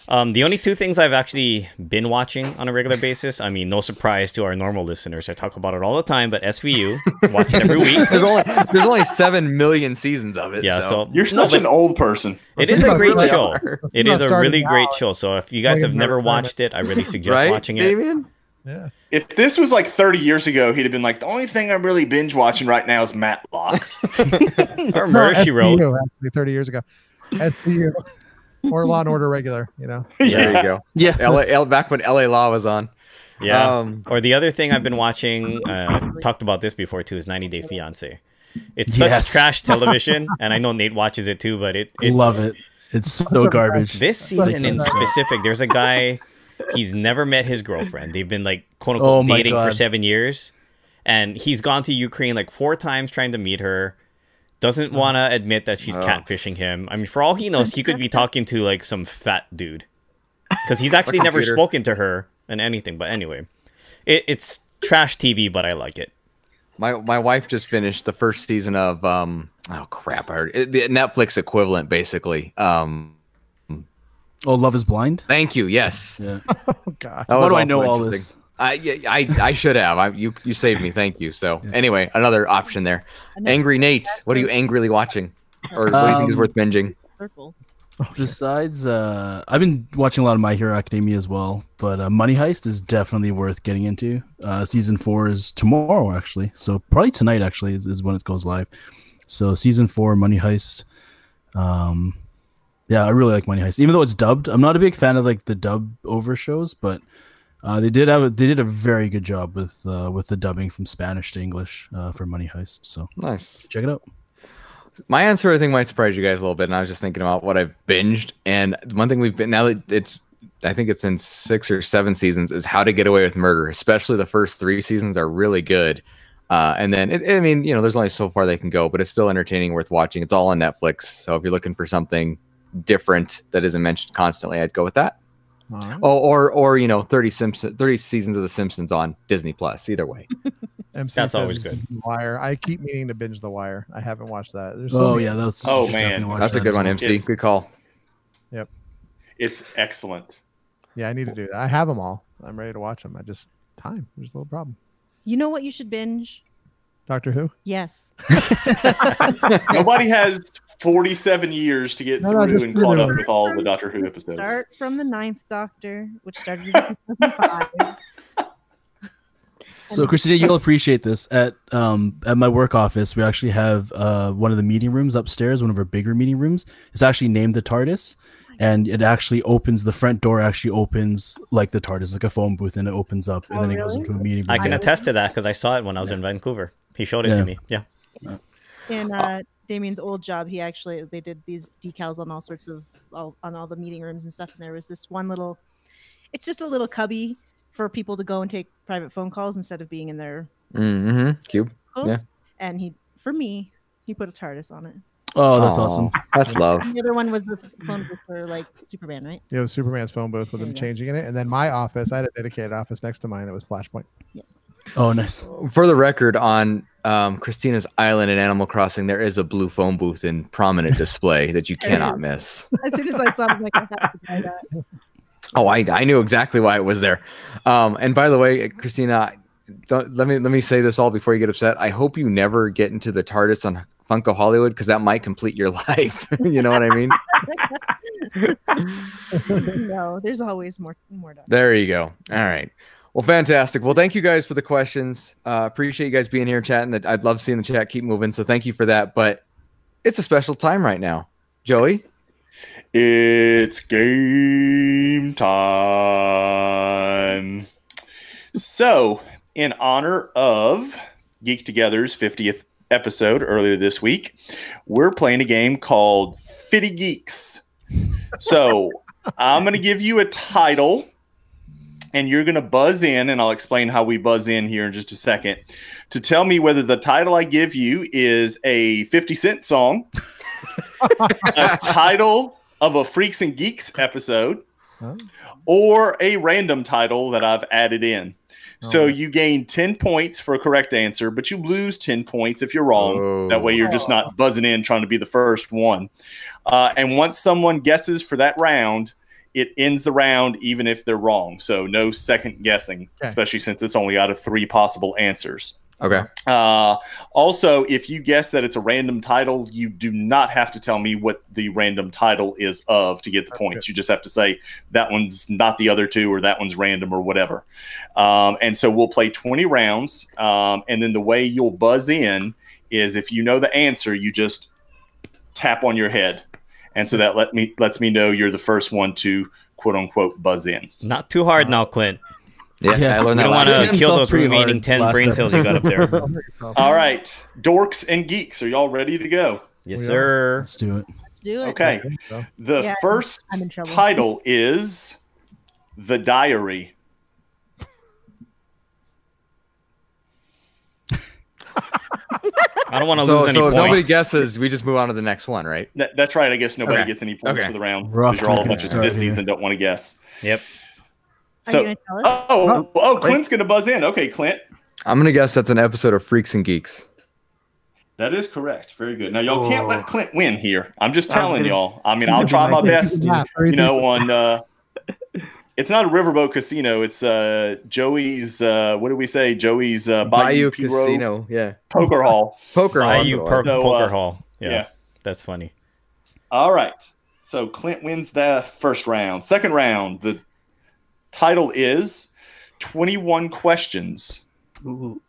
the only two things I've actually been watching on a regular basis, I mean, no surprise to our normal listeners. I talk about it all the time, but SVU, watch it every week. There's only 7 million seasons of it. Yeah, so You're such an old person. it is a great really show. are. It You're is not a really starting great out. show. So if you guys have never watched it, I really suggest Right, watching it. Damien? Yeah. If this was like 30 years ago, he'd have been like, the only thing I'm really binge watching right now is Matlock. Or Murder, She Wrote. SVU, actually, 30 years ago. SVU or Law and Order regular. There you go. Yeah, Back when LA Law was on. Yeah. Or the other thing I've been watching, talked about this before too, is 90 Day Fiance. It's such Yes. trash television, and I know Nate watches it too, but it's love it. It's so garbage. This season in specific, there's a guy, he's never met his girlfriend. They've been like quote Oh unquote my dating for God. 7 years, and he's gone to Ukraine like 4 times trying to meet her. Doesn't want to admit that she's catfishing him. I mean, for all he knows, he could be talking to like some fat dude, because he's actually never computer. spoken to her and anything. But anyway, it's trash TV, but I like it. My wife just finished the first season of oh crap, I heard the Netflix equivalent basically. Oh, Love is Blind. Thank you. Yes. Yeah. Oh, God. That How was do I also know all interesting. this? I should have. You saved me. Thank you. So anyway, another option there. Angry Nate, what are you angrily watching, or what do you think is worth binging? Circle. Besides, I've been watching a lot of My Hero Academia as well, but Money Heist is definitely worth getting into. Season 4 is tomorrow, actually. So probably tonight, actually, is when it goes live. So season 4, Money Heist. Yeah, I really like Money Heist, even though it's dubbed. I'm not a big fan of like the dub over shows, but they did a very good job with the dubbing from Spanish to English for Money Heist. So Nice. check it out. My answer, I think, might surprise you guys a little bit. And I was just thinking about what I've binged, and one thing we've been now that I think it's in 6 or 7 seasons, is How to Get Away with Murder. Especially the first 3 seasons are really good. And then, I mean, there's only so far they can go, but it's still entertaining, worth watching. It's all on Netflix. So if you're looking for something different that isn't mentioned constantly, I'd go with that. All right. Or 30 seasons of The Simpsons on Disney Plus. Either way. MC That's says always good. The Wire. I keep meaning to binge The Wire. I haven't watched that. There's Oh many- yeah, that's Oh, you should man. definitely watch That's a that good as one, well. MC. It's- Good call. It's excellent. Yeah, I need to do that. I have them all. I'm ready to watch them. There's a little problem. You know what you should binge? Doctor Who? Yes. Nobody has 47 years to get No, through just and caught up really- with all the Doctor Who episodes. Start from the 9th Doctor, which started in 2005. So, Christina, you'll appreciate this. At my work office, we actually have one of the meeting rooms upstairs, one of our bigger meeting rooms. It's actually named the TARDIS, and it actually opens. The front door actually opens like the TARDIS, like a phone booth, and it opens up, and Oh, then it goes really? into a meeting room. I can attest to that because I saw it when I was in Vancouver. He showed it Yeah. to me. Yeah. In Damien's old job, they did these decals on all sorts of on all the meeting rooms and stuff. And there was this one little, it's just a little cubby for people to go and take private phone calls instead of being in their Mm-hmm. Cube. calls. Yeah. And he put a TARDIS on it. Oh, that's Aw, awesome. That's love. And the other one was the phone booth for like Superman, right? Yeah, it was Superman's phone booth with There him you go. changing in it. And then my office, I had a dedicated office next to mine that was Flashpoint. Oh, nice. For the record, on Christina's Island in Animal Crossing, there is a blue phone booth in prominent display that you cannot miss. As soon as I saw it, I'm like, I have to buy that. Oh, I knew exactly why it was there. And by the way, Christina, let me say this all before you get upset. I hope you never get into the TARDIS on Funko Hollywood, because that might complete your life. You know what I mean? No, there's always more. There you go. All right. Well, fantastic. Well, thank you guys for the questions. Appreciate you guys being here chatting. I'd love seeing the chat keep moving. So thank you for that. But It's a special time right now. Joey? It's game time. So, in honor of Geek Together's 50th episode earlier this week, we're playing a game called Fitty Geeks. So, I'm going to give you a title, and you're going to buzz in, and I'll explain how we buzz in here in just a second, to tell me whether the title I give you is a 50 Cent song, a title of a Freaks and Geeks episode, or a random title that I've added in. So you gain 10 points for a correct answer, but you lose 10 points if you're wrong. Oh. That way you're just not buzzing in trying to be the first one. And once someone guesses for that round, it ends the round even if they're wrong. So no second guessing, especially since it's only out of 3 possible answers. Okay. Also, if you guess that it's a random title, you do not have to tell me what the random title is of to get the points. You just have to say that one's not the other two, or that one's random, or whatever. And so we'll play 20 rounds. And then the way you'll buzz in is if you know the answer, you just tap on your head. And so that lets me know you're the first one to quote unquote buzz in. Not too hard now, Clint. Yeah, I learned that. You don't want to kill those remaining 10 brain cells you got up there. All right, Dorks and Geeks, are y'all ready to go? Yes, sir. Let's do it. Let's do it. Okay. The first title is The Diary. I don't want to lose any so points. if nobody guesses, we just move on to the next one, right? That's right. I guess nobody gets any points for the round because you're all a bunch of sissies and don't want to guess. Yep. So, Clint's going to buzz in. Okay, Clint. I'm going to guess that's an episode of Freaks and Geeks. That is correct. Very good. Now, y'all can't let Clint win here. I'm just telling y'all. I mean, I'll try my best, on... it's not a riverboat casino. It's Joey's, what do we say? Joey's Bayou Casino. Yeah. Poker Hall. Poker Hall. Poker Hall. Yeah. That's funny. All right. So, Clint wins the first round. Second round, the title is 21 Questions. Ooh.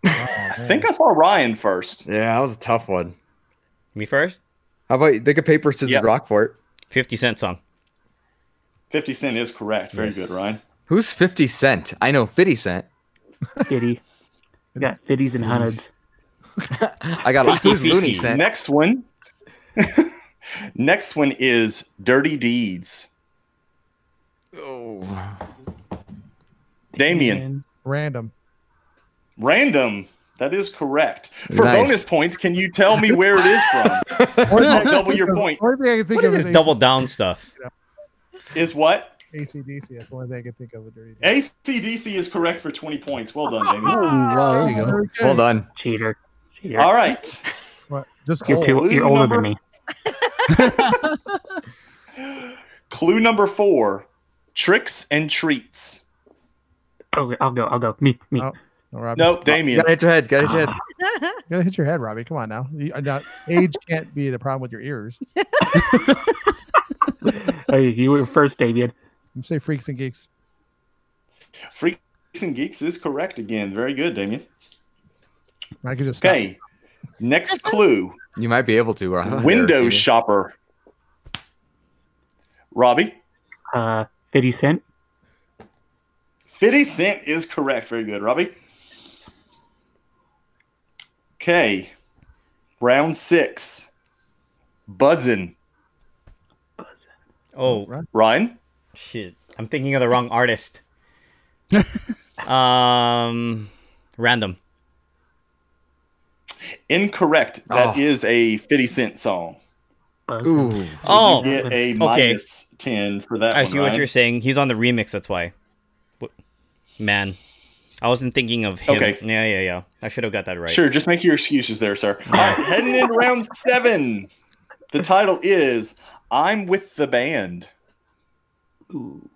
I think I saw Ryan first. Yeah, that was a tough one. Me first? How about you take a paper, scissors, rock for it? 50 Cent song. 50 Cent is correct. Very good, Ryan. Who's 50 Cent? I know 50 Cent. Fitty. We got fitties and hundreds. I got who's Looney Cent? Next one. Next one is Dirty Deeds. Oh. Damien. Random. That is correct. For bonus points, can you tell me where it is from? I'll double your points. Only thing I can think What of is this double down stuff? Is what? AC/DC. That's the only thing I can think of with Dirty Deeds. AC/DC is correct for 20 points. Well done, Damien. Wow, there you go. Well done. Cheater. All right. What? Just You're older than me. Clue number 4. Tricks and treats. Oh, I'll go. Me. Oh, no, nope, Damien. Gotta hit your head. Gotta hit your head. You gotta hit your head, Robbie. Come on now. Age can't be the problem with your ears. Hey, you were first, Damien. Say Freaks and Geeks. Freaks and Geeks is correct again. Very good, Damien. I could just okay. Next clue. You might be able to. Windows shopper. Robbie. 50 Cent. 50 Cent is correct. Very good, Robbie. Okay. Round 6. Buzzin'. Oh. Ryan? Shit. I'm thinking of the wrong artist. Random. Incorrect. That is a 50 Cent song. Ooh. So you get a minus 10 for that one, I see what you're saying. He's on the remix, that's why. Man. I wasn't thinking of him. Okay. Yeah. I should have got that right. Sure, just make your excuses there, sir. All right, heading into round 7. The title is I'm with the Band. Ooh.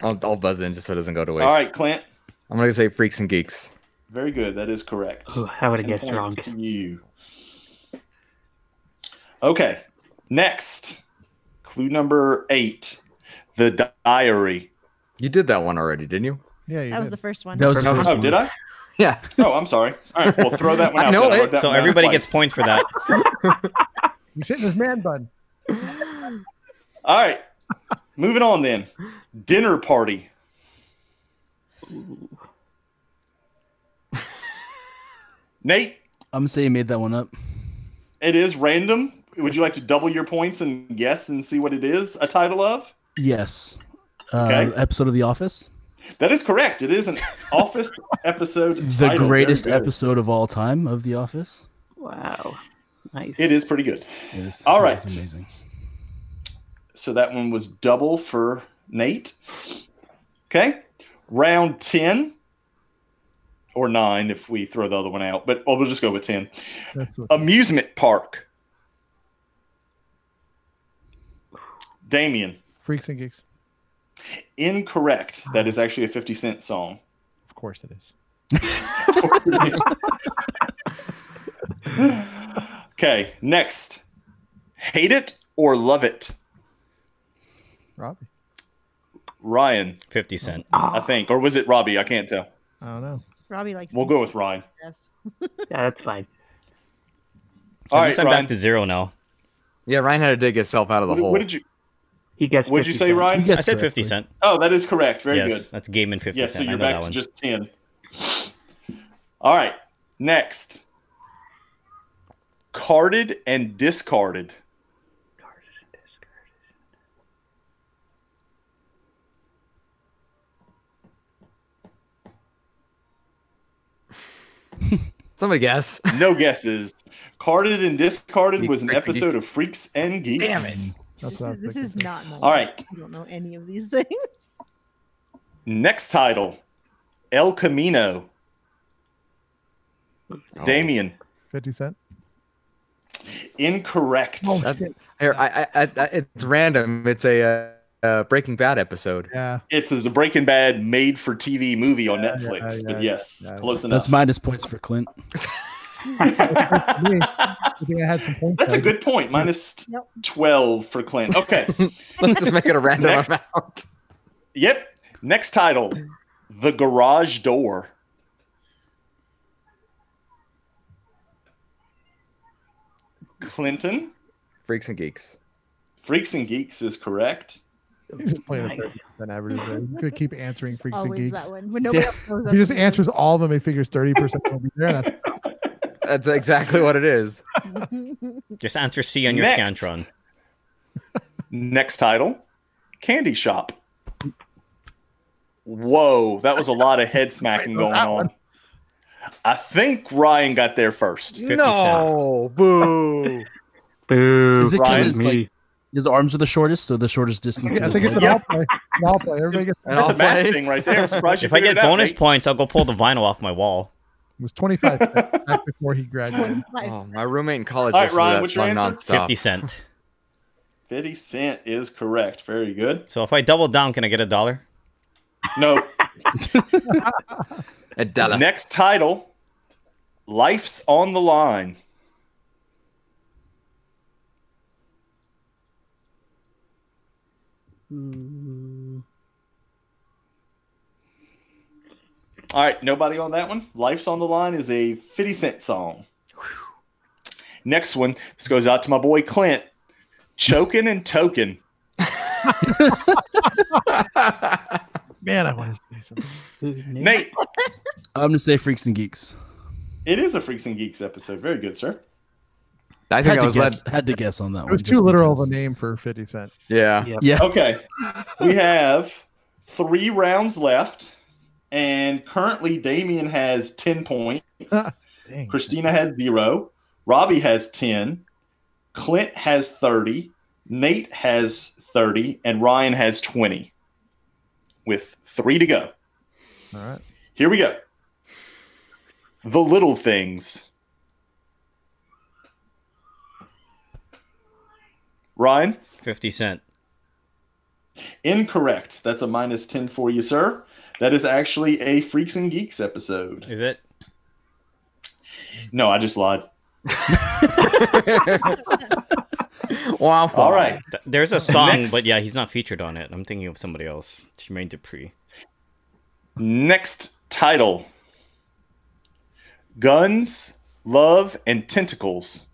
I'll buzz in just so it doesn't go to waste. All right, Clint. I'm going to say Freaks and Geeks. Very good. That is correct. Ooh, I would have guessed wrong. You. Okay. Next. Clue number 8. The Diary. You did that one already, didn't you? Yeah, that was the first one. That was the first Oh, one. did I? Yeah. Oh, I'm sorry. All right, we'll throw that one out. I know then. it. wrote that So one down everybody twice. gets points for that. He's hitting his man bun. All right, moving on then. Dinner party. Nate, I'm gonna say you made that one up. it is random. Would you like to double your points and guess and see what it is a title of? Yes. Okay. Episode of The Office. That is correct. It is an Office episode The title. greatest Very good. episode of all time of The Office. Wow. Nice. It is pretty good. It is, All it right. is amazing. So that one was double for Nate. Okay. Round 10. Or 9 if we throw the other one out. But we'll just go with 10. That's what- Amusement park. Damien. Freaks and Geeks. Incorrect. That is actually a 50 Cent song. Of course it is. Okay, next. Hate it or love it? Robbie. Ryan, 50 Cent. I think. Or was it Robbie? I can't tell. I don't know. Robbie likes. We'll go with Ryan. Yes. Yeah, that's fine. All At right, least I'm Ryan. back to 0 now. Yeah, Ryan had to dig himself out of the hole. What did you He gets. What'd you 50 say, cents. Ryan? You guessed I said 50 correctly. Cent. Oh, that is correct. Very Yes, good. that's game and 50 Yes, so Cent. I you're know back that to one. just 10. All right, next. Carded and discarded. Somebody guess. No guesses. Carded and discarded was an Freaks and episode Geeks. of Freaks and Geeks. Damn it. That's what I was This thinking. is not. Normal. All right. I don't know any of these things. Next title. El Camino. Oh. Damien. 50 Cent. Incorrect. Oh, That- shit. Here, it's random. It's a Breaking Bad episode. Yeah. It's the Breaking Bad made for TV movie on Yeah, Netflix. yeah, But yes, yeah. close enough. That's minus points for Clint. Me. I think I had some points. That's a there. good point. Minus Yep. 12 for Clint. Okay. Let's just make it a random Next. amount. Yep. Next title. The Garage Door. Clinton. Freaks and Geeks. Freaks and Geeks is correct. He's just playing Nice. a 30% average there. He's gonna keep answering Freaks and Always Geeks. that one. When nobody Yeah. else knows If he just that. answers all of them, he figures 30% will be there. That's That's exactly what it is. Just answer C on your Next. Scantron. Next title. Candy Shop. Whoa, that was a lot of head smacking going that on. one. I think Ryan got there first. 50 No, boo. Boo. Is it 'cause Ryan, it's me. like his arms are the shortest, so the shortest distance to I his think it's head? an all play. An all play. Everybody gets. And That's I'll a bad play. thing right there. I'm surprised you If I figured get it out, bonus Nate. points, I'll go pull the vinyl off my wall. It was 25 back before he graduated. Oh, my roommate in college All right, listened Ryan, to what's that your song answer? nonstop. 50 Cent. 50 Cent is correct. Very good. So if I double down, can I get $1? No. A dollar. Next title. Life's on the Line. All right, nobody on that one. Life's on the Line is a 50 Cent song. Next one, this goes out to my boy Clint. Chokin' and Token. Man, I want to say something. Nate, I'm gonna say Freaks and Geeks. it is a Freaks and Geeks episode. Very good, sir. I think Had I to was led. guess. Had to guess on that It one. was just too literal of a because. name for 50 Cent. Yeah. Yep. Yeah. Okay. We have 3 rounds left, and currently Damien has 10 points. Dang. Christina has 0. Robbie has 10. Clint has 30. Nate has 30. And Ryan has 20. With 3 to go. All right. Here we go. The Little Things. Ryan? 50 Cent. Incorrect. That's a minus 10 for you, sir. That is actually a Freaks and Geeks episode. Is it? No, I just lied. Wow. All right. There's a song, Next. but yeah, he's not featured on it. I'm thinking of somebody else. Jermaine Dupri. Next title. Guns, love, and tentacles.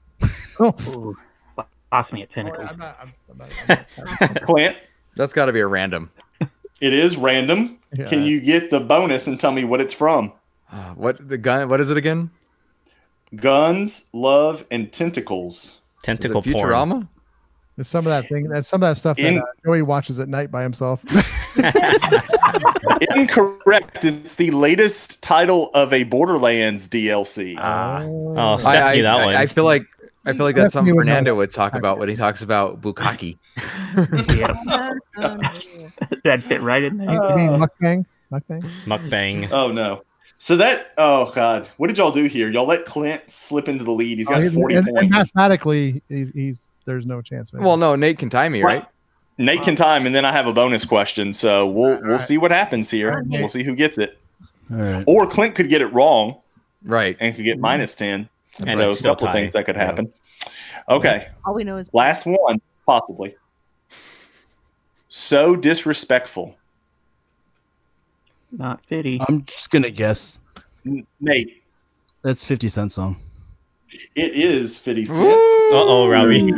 Ooh, lost me at tentacles. Clint, That's got to be a random. it is random. Yeah. Can you get the bonus and tell me what it's from? What the gun? What is it again? Guns, love, and tentacles. Tentacle Is it porn. Futurama? It's some of that thing. That's some of that stuff that Joey watches at night by himself. Incorrect. It's the latest title of a Borderlands DLC. Oh, Steph knew that one. I feel like that's something Stephanie would know Fernando that. would talk about when he talks about bukkake. That fit right in there. You mean mukbang? Mukbang? Mukbang. Oh no. So oh god, what did y'all do here? Y'all let Clint slip into the lead. He's got 40 and points. mathematically, there's no chance. Maybe. Well, no, Nate can time me, right? Nate can time, and then I have a bonus question. So we'll see what happens here. Right. We'll see who gets it. All right. Or Clint could get it wrong Right. and could get minus 10. And So it's a still couple of tie. things that could happen. Okay, All we know is last one, possibly. So disrespectful. Not fitty. I'm just gonna guess Nate, that's 50 Cent song. it is 50 cents. Uh-oh, Robbie.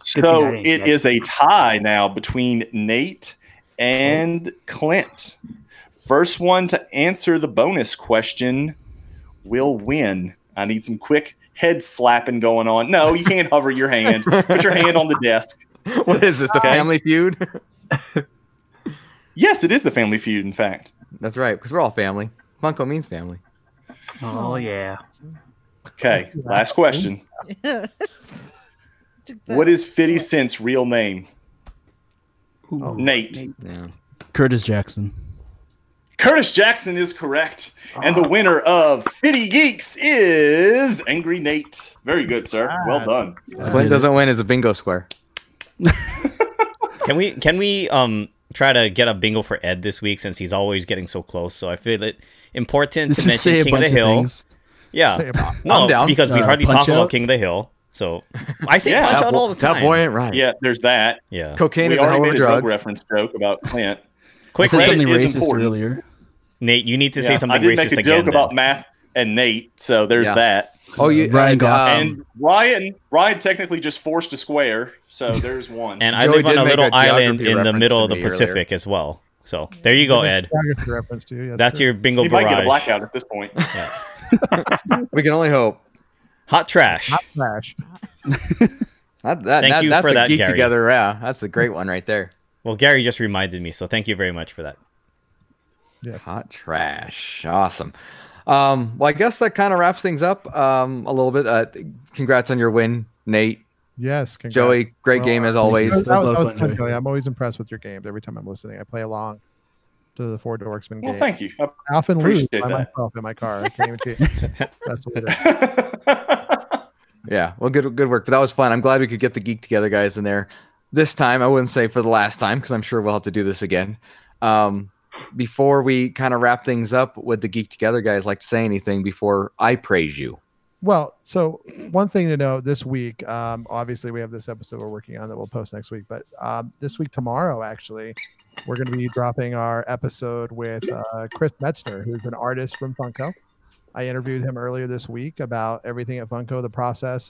So it is a tie now between Nate and Clint. First one to answer the bonus question will win. I need some quick head slapping going on. No, you can't hover your hand. Put your hand on the desk. What is this? The Family Feud? Yes, it is the Family Feud, in fact. That's right, because we're all family. Funko means family. Oh yeah. Okay, last question. What is 50 Cent's real name? Ooh, Nate. Yeah. Curtis Jackson. Curtis Jackson is correct. And the winner of 50 Geeks is Angry Nate. Very good, sir. Well done. Clint doesn't win as a bingo square. Can we try to get a bingo for Ed this week since he's always getting so close? So I feel it important to Just say mention a King of the bunch of Hill. things. Say Yeah, about- no, I'm down. because we hardly Punch talk about Out? King of the Hill. So I say Yeah, punch out all the time. That boy ain't right. Yeah, there's that. Yeah. Cocaine We is a hell already of made a a drug drug. reference joke about Clint. I Quick, said Credit something is racist important. earlier. Nate, you need to say Yeah, something I did racist make a again. joke about then. Math and Nate, so there's Yeah. that. Oh, you Ryan Gosling. And Ryan technically just forced a square, so there's one. And I Joey live on did a make little a island geography in the reference middle to of the me earlier. Pacific as well. So there you go, Ed. Geography reference to you. That's true. your bingo he might get a barrage. blackout at this point. We can only hope. Hot trash. Hot flash. Thank you that's for a that, Geek Gary. Together. Yeah, that's a great one right there. Well, Gary just reminded me, so thank you very much for that. Yes. Hot trash. Awesome. Well, I guess that kind of wraps things up a little bit. Congrats on your win, Nate. Yes. congrats. Joey, great Well, game as that always. was- that was That was fun, fun, Joey. Joey. I'm always impressed with your games every time I'm listening. I play along to the 4 Dorksmen Well, game. thank you. I often lose Appreciate by that. myself in my car. I can't even cheat. That's what it is. Yeah, well, good work. But that was fun. I'm glad we could get the Geek Together guys in there. This time, I wouldn't say for the last time, because I'm sure we'll have to do this again. Before we kind of wrap things up, would the Geek Together guys like to say anything before I praise you? Well, so one thing to know this week, obviously we have this episode we're working on that we'll post next week, but this week, tomorrow, actually, we're going to be dropping our episode with Chris Metzner, who's an artist from Funko. I interviewed him earlier this week about everything at Funko, the process.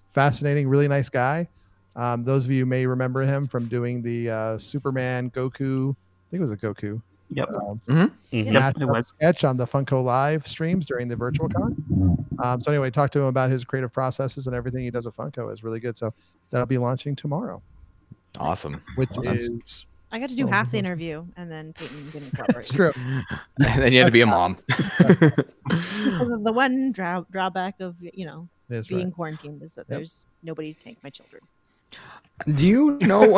Fascinating, really nice guy. Those of you may remember him from doing the Superman Goku, I think it was a Goku. Yep. Mhm. Yep, it was. Sketch on the Funko Live streams during the virtual con. So anyway, talk to him about his creative processes and everything he does at Funko is really good. So that'll be launching tomorrow, Awesome. which Well, is I got to do half the interview, and then Peyton didn't cooperate. it's true. And then you had to be a mom. Because of the one drawback of That's being right. quarantined is that there's nobody to take my children. Do you know?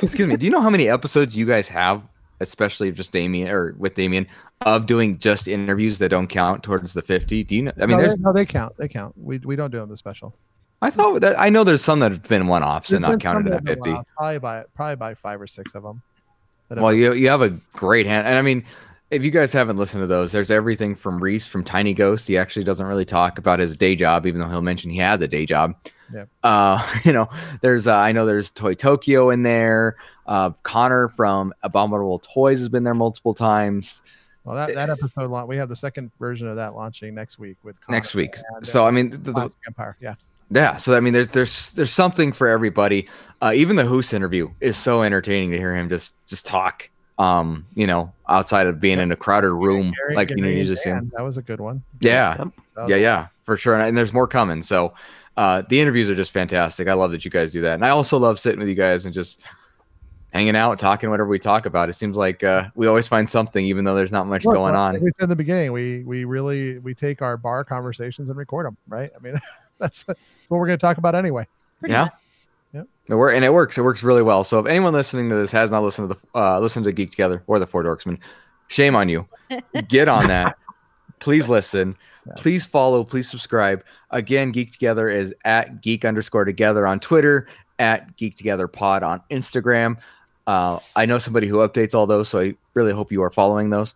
Excuse me. Do you know how many episodes you guys have, especially of just Damien or with Damien, of doing just interviews that don't count towards the 50? Do you know? I mean, They count. They count. We don't do them as special. I thought that I know there's some that have been one-offs and There's not been some counted that at have been 50. lost, probably by 5 or 6 of them. Well, you have a great hand, and I mean, if you guys haven't listened to those, there's everything from Reese from Tiny Ghost. He actually doesn't really talk about his day job, even though he'll mention he has a day job. Yeah. There's I know there's Toy Tokyo in there. Connor from Abominable Toys has been there multiple times. Well, that episode we have the second version of that launching next week with Connor next week. and, So I mean, the Empire, yeah. Yeah, so I mean, there's something for everybody. Even the Hoos interview is so entertaining to hear him just talk. You know, outside of being in a crowded room, like you know, usually see him. That was a good one. Yeah, yeah, for sure. And there's more coming. So the interviews are just fantastic. I love that you guys do that, and I also love sitting with you guys and just hanging out, talking whatever we talk about. It seems like we always find something, even though there's not much going on. Like we said in the beginning, we take our bar conversations and record them, right? I mean, that's what we're going to talk about anyway. Yeah. Yep. And it works. It works really well. So if anyone listening to this has not listened to listen to Geek Together or the Four Dorksmen, shame on you. Get on that. Please listen. Yeah. Please follow. Please subscribe. Again, Geek Together is at geek_together on Twitter, at Geek Together Pod on Instagram. I know somebody who updates all those, so I really hope you are following those.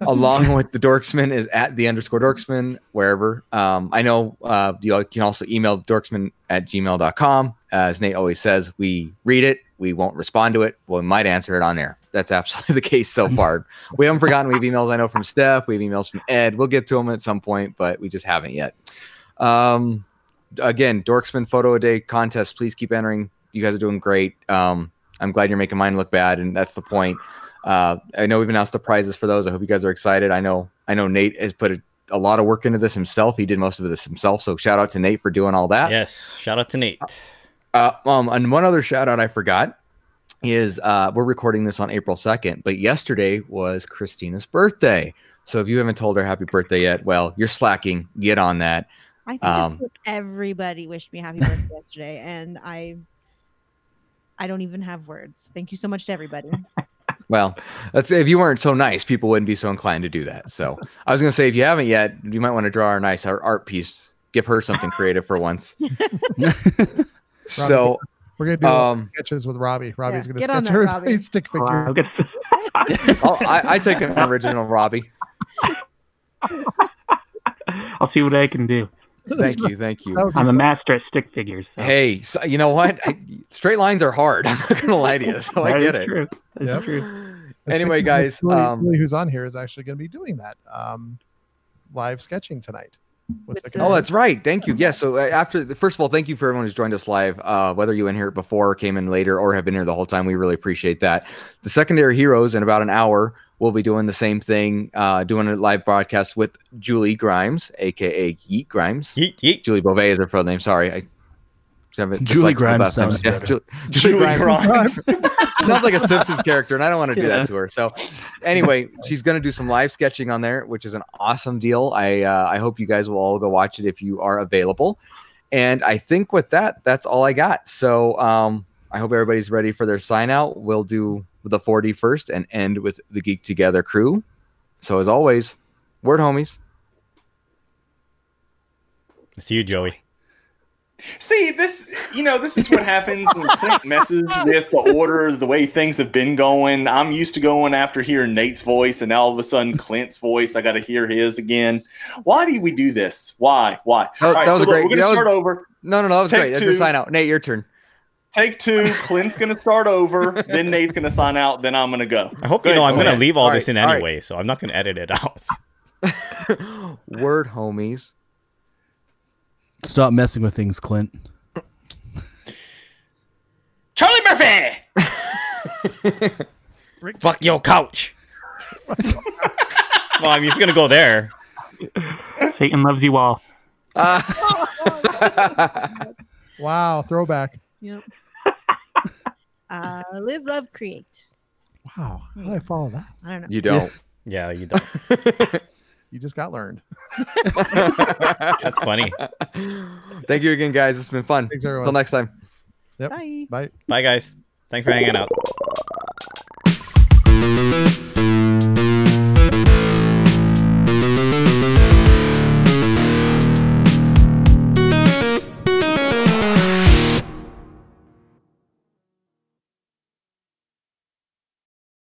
Along with the Dorksmen is at _Dorksmen, wherever. I know you can also email dorksmen@gmail.com. As Nate always says, we read it. We won't respond to it. We might answer it on air. That's absolutely the case so far. We haven't forgotten. We have emails, I know, from Steph. We have emails from Ed. We'll get to them at some point, but we just haven't yet. Again, Dorksmen Photo a Day contest. Please keep entering. You guys are doing great. I'm glad you're making mine look bad, and that's the point. I know we've announced the prizes for those. I hope you guys are excited. I know Nate has put a lot of work into this himself. He did most of this himself, so shout out to Nate for doing all that. Yes, shout out to Nate. And one other shout out I forgot is we're recording this on April 2nd, but yesterday was Christina's birthday. So if you haven't told her happy birthday yet, well, you're slacking. Get on that. I think just everybody wished me happy birthday yesterday, and I don't even have words. Thank you so much to everybody. Well, if you weren't so nice, people wouldn't be so inclined to do that. So I was going to say, if you haven't yet, you might want to draw our art piece. Give her something creative for once. So we're going to do sketches with Robbie. Robbie's going to sketch her stick figure. I take an original Robbie. I'll see what I can do. Thank you. I'm a master at stick figures. So. Hey, so, you know what? Straight lines are hard. I'm not going to lie to you. So I get it. True. That's true. Anyway, guys. Julie, who's on here, is actually going to be doing that live sketching tonight. Oh, that's right. Thank you. Yes. So first of all, thank you for everyone who's joined us live. Whether you in here before, came in later, or have been here the whole time, we really appreciate that. The secondary heroes in about an hour. We'll be doing the same thing, doing a live broadcast with Julie Grimes, aka Geek Grimes. Yeet. Julie Beauvais is her full name. Sorry, Julie Grimes sounds better. Julie Grimes. She sounds like a Simpsons character, and I don't want to do that to her. So, anyway, she's going to do some live sketching on there, which is an awesome deal. I hope you guys will all go watch it if you are available. And I think with that, that's all I got. So, I hope everybody's ready for their sign out. We'll do the 4D first and end with the Geek Together crew. So as always, word homies. See you, Joey. See, this is what happens when Clint messes with the order, the way things have been going. I'm used to going after hearing Nate's voice, and now all of a sudden Clint's voice, I got to hear his again. Why do we do this? Why? All right, that was great. We're going to start over. No, that was great. That's your sign out. Nate, your turn. Take two. Clint's going to start over. Then Nate's going to sign out. Then I'm going to go. I hope you know I'm going to leave all this in anyway, so I'm not going to edit it out. Word homies. Stop messing with things, Clint. Charlie Murphy! Fuck your couch. Well, I mean, if you're going to go there. Satan loves you all. Wow, throwback. Yep. Live, love, create. Wow, how did I follow that? I don't know. You don't. Yeah, you don't. You just got learned. That's funny. Thank you again, guys. It's been fun. Thanks, everyone. Until next time. Yep. Bye. Bye. Bye, guys. Thanks for hanging out.